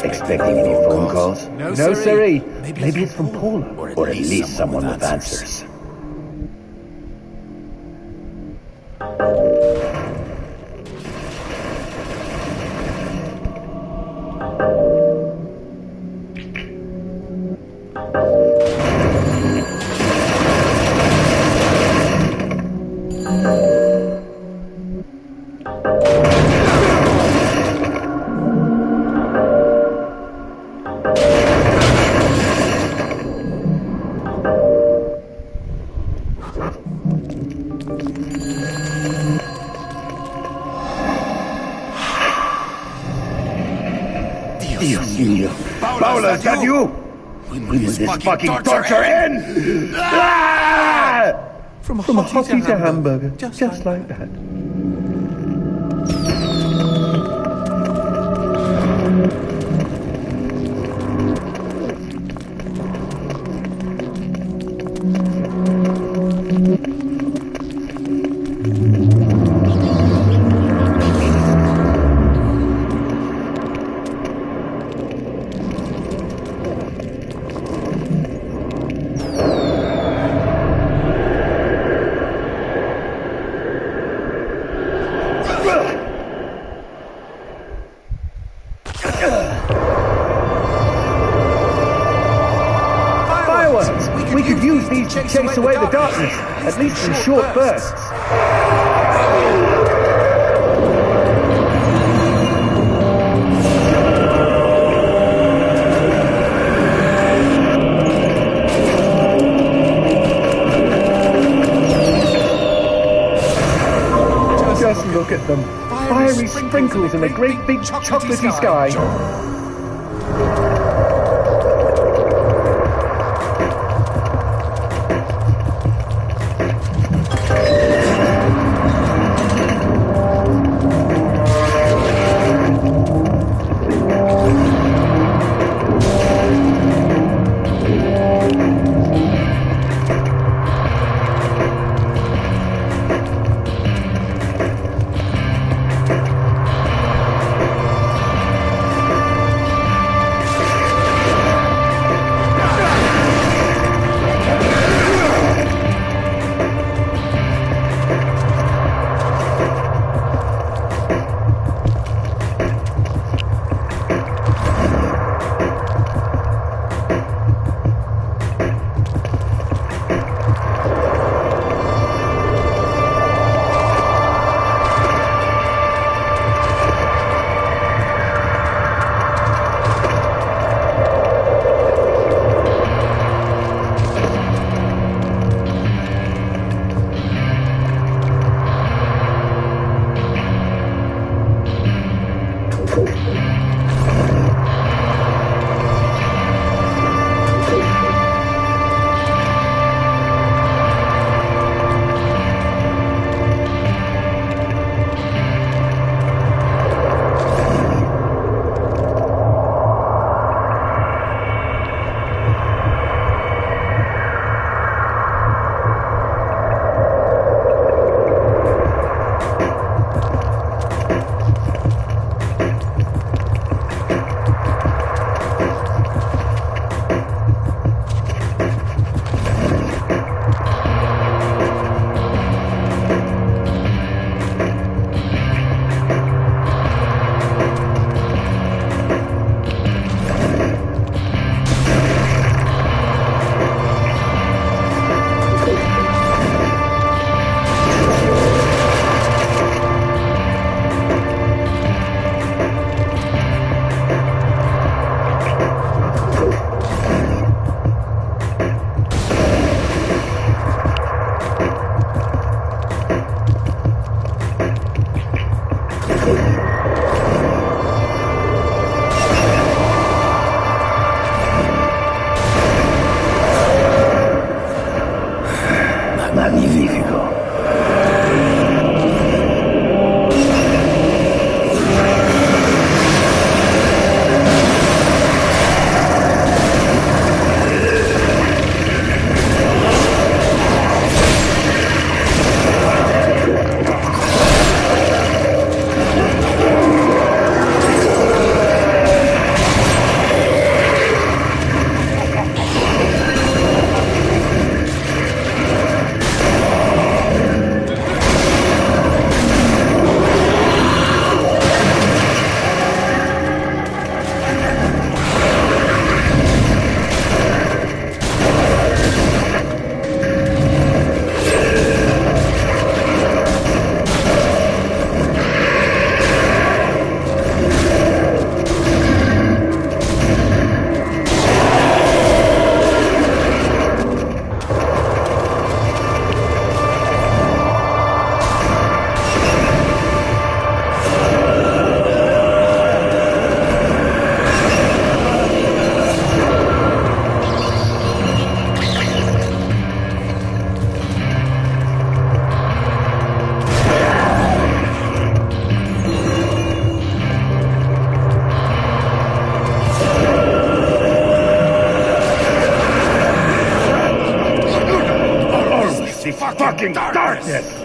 Expecting any phone calls? No, siree. Maybe it's from Paula. Or at least someone with answers. Dios mío. Paula, is that you? When will this fucking torture end? From a hottie to hamburger, just like that. We could use these to chase away the darkness, at least in short bursts. Just look at them. fiery sprinkles in a great big chocolatey sky. fucking darkness!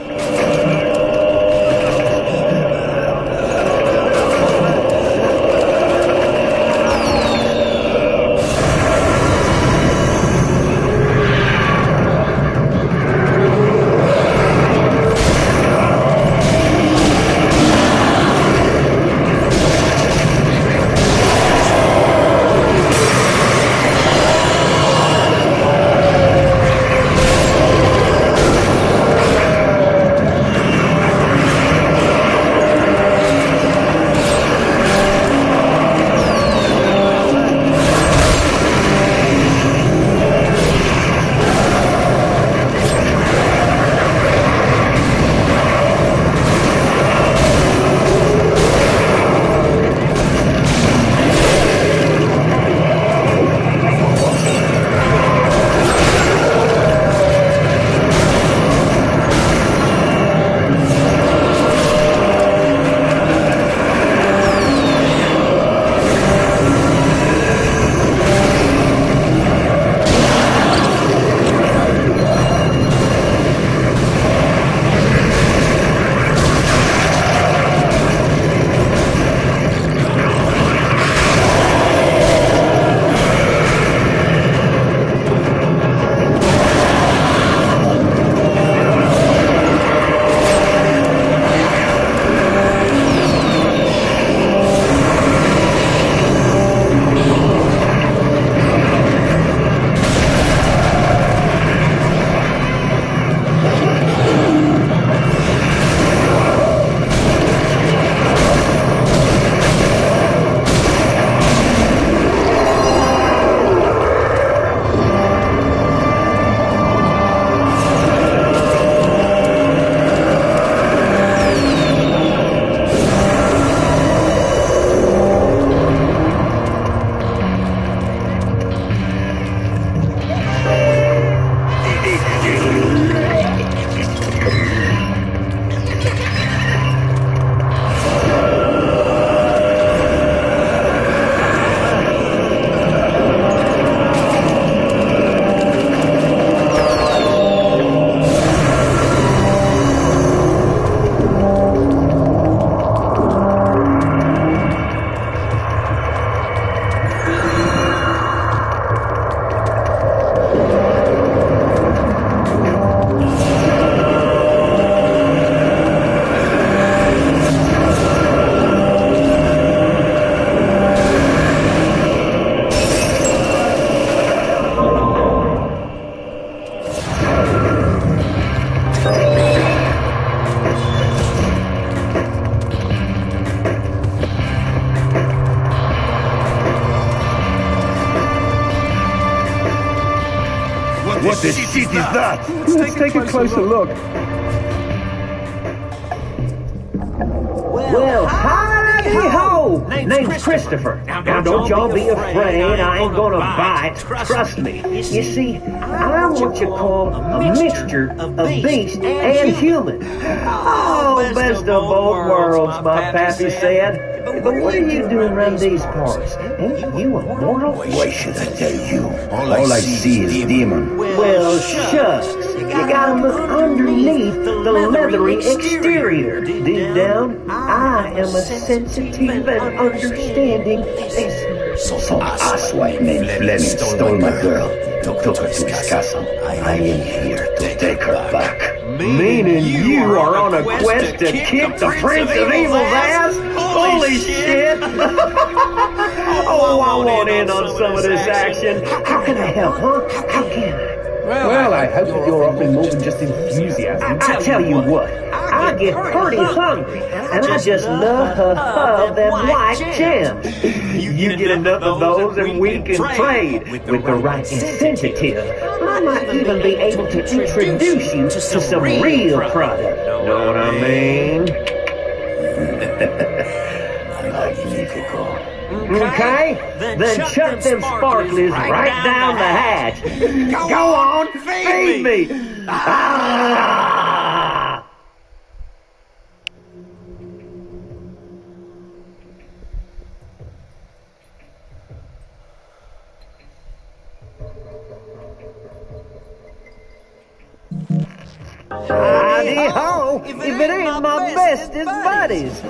What the shit is that? Let's take a closer look. Well, howdy-ho! Name's Christopher. Now, don't y'all be afraid. I ain't gonna bite. Trust me. You see, I'm what you call a mixture of beast and human. Oh, best of both worlds, my pappy said. But what do you do around these parts? Ain't you immortal? Why should I tell you? All I see is demon. Well, shucks. You gotta look underneath the leathery exterior. Deep down, I am a sensitive and understanding listener. Some asswipe named Fleming stole my girl, took her to his castle. I am here to take her back. Meaning you are on a quest to kick the Prince of Evil's ass? Holy shit! Oh, I want in on some of this action. How can I help, huh? How can I? Well, I hope that you're offering more than just enthusiasm. I tell you what, I get pretty hungry, and I just love them white gems. You get enough of those and we can trade. With the right incentive, I might even be able to introduce you to some real product. Know what I mean? Magnifico. Okay? Then chuck them sparklies right down the hatch. Go on, feed me! Ah! Howdy-ho, if it ain't my bestest buddies.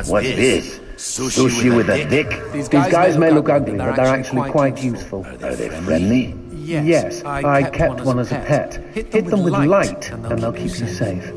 What's this? Sushi with a dick? These guys may look ugly, but they're actually quite useful. Are they friendly? Yes, I kept one as a pet. Hit them with light, and they'll keep you safe.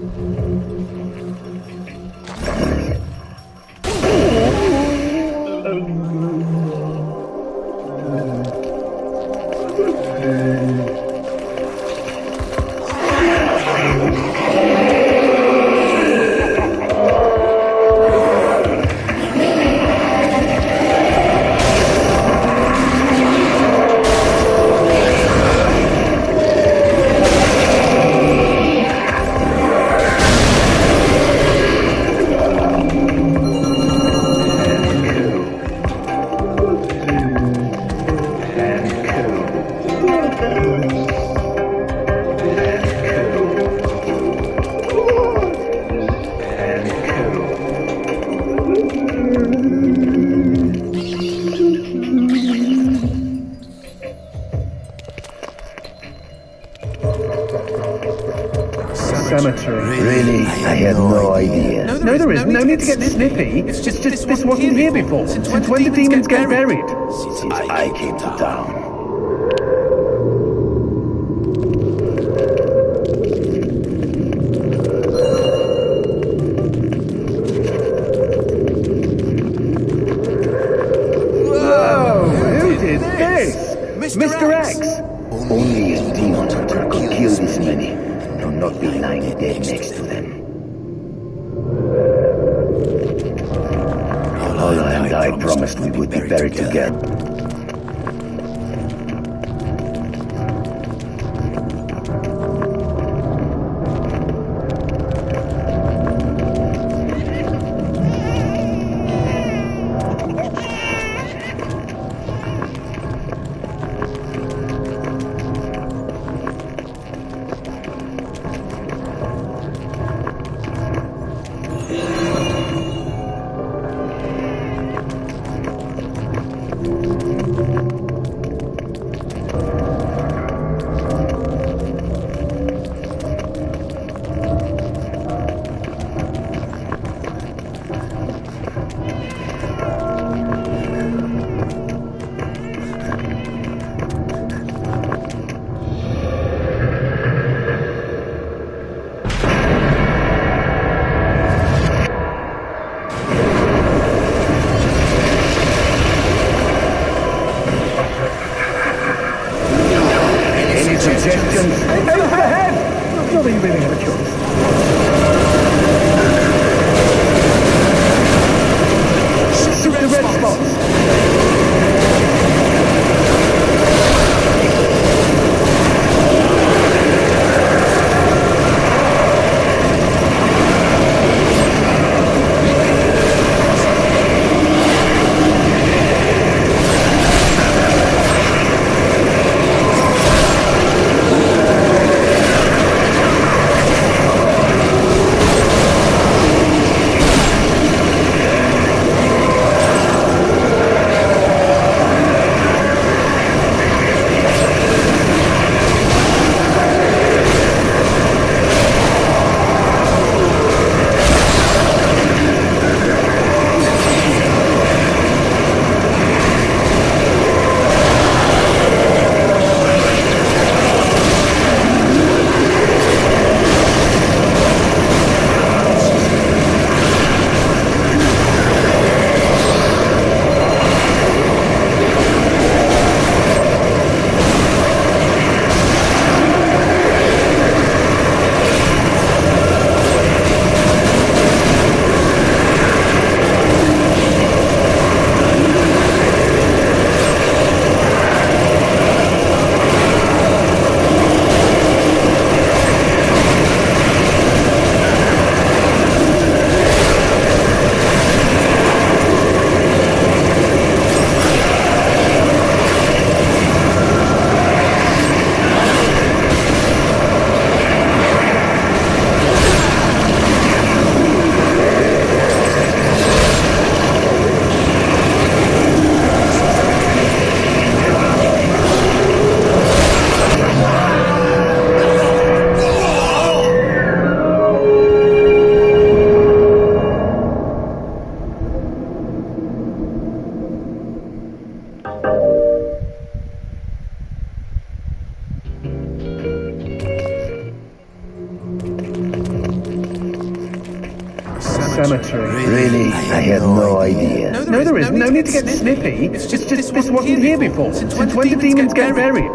Cemetery. Really? I had no idea. No, there isn't. No need to get snippy. It's just this wasn't here before. Since when did demons get buried? Since I came to town. Whoa! Who did this? Mr. X! Only a demon hunter could kill this many, and not be lying dead next to them. Ola and I promised we would be buried together. suggestions? Aim for the head! Not that you really have a choice. Shoot the red spots. Cemetery. Really? I had no idea. No, there isn't. No need to get snippy. It's just this wasn't here before. Since when do demons get buried?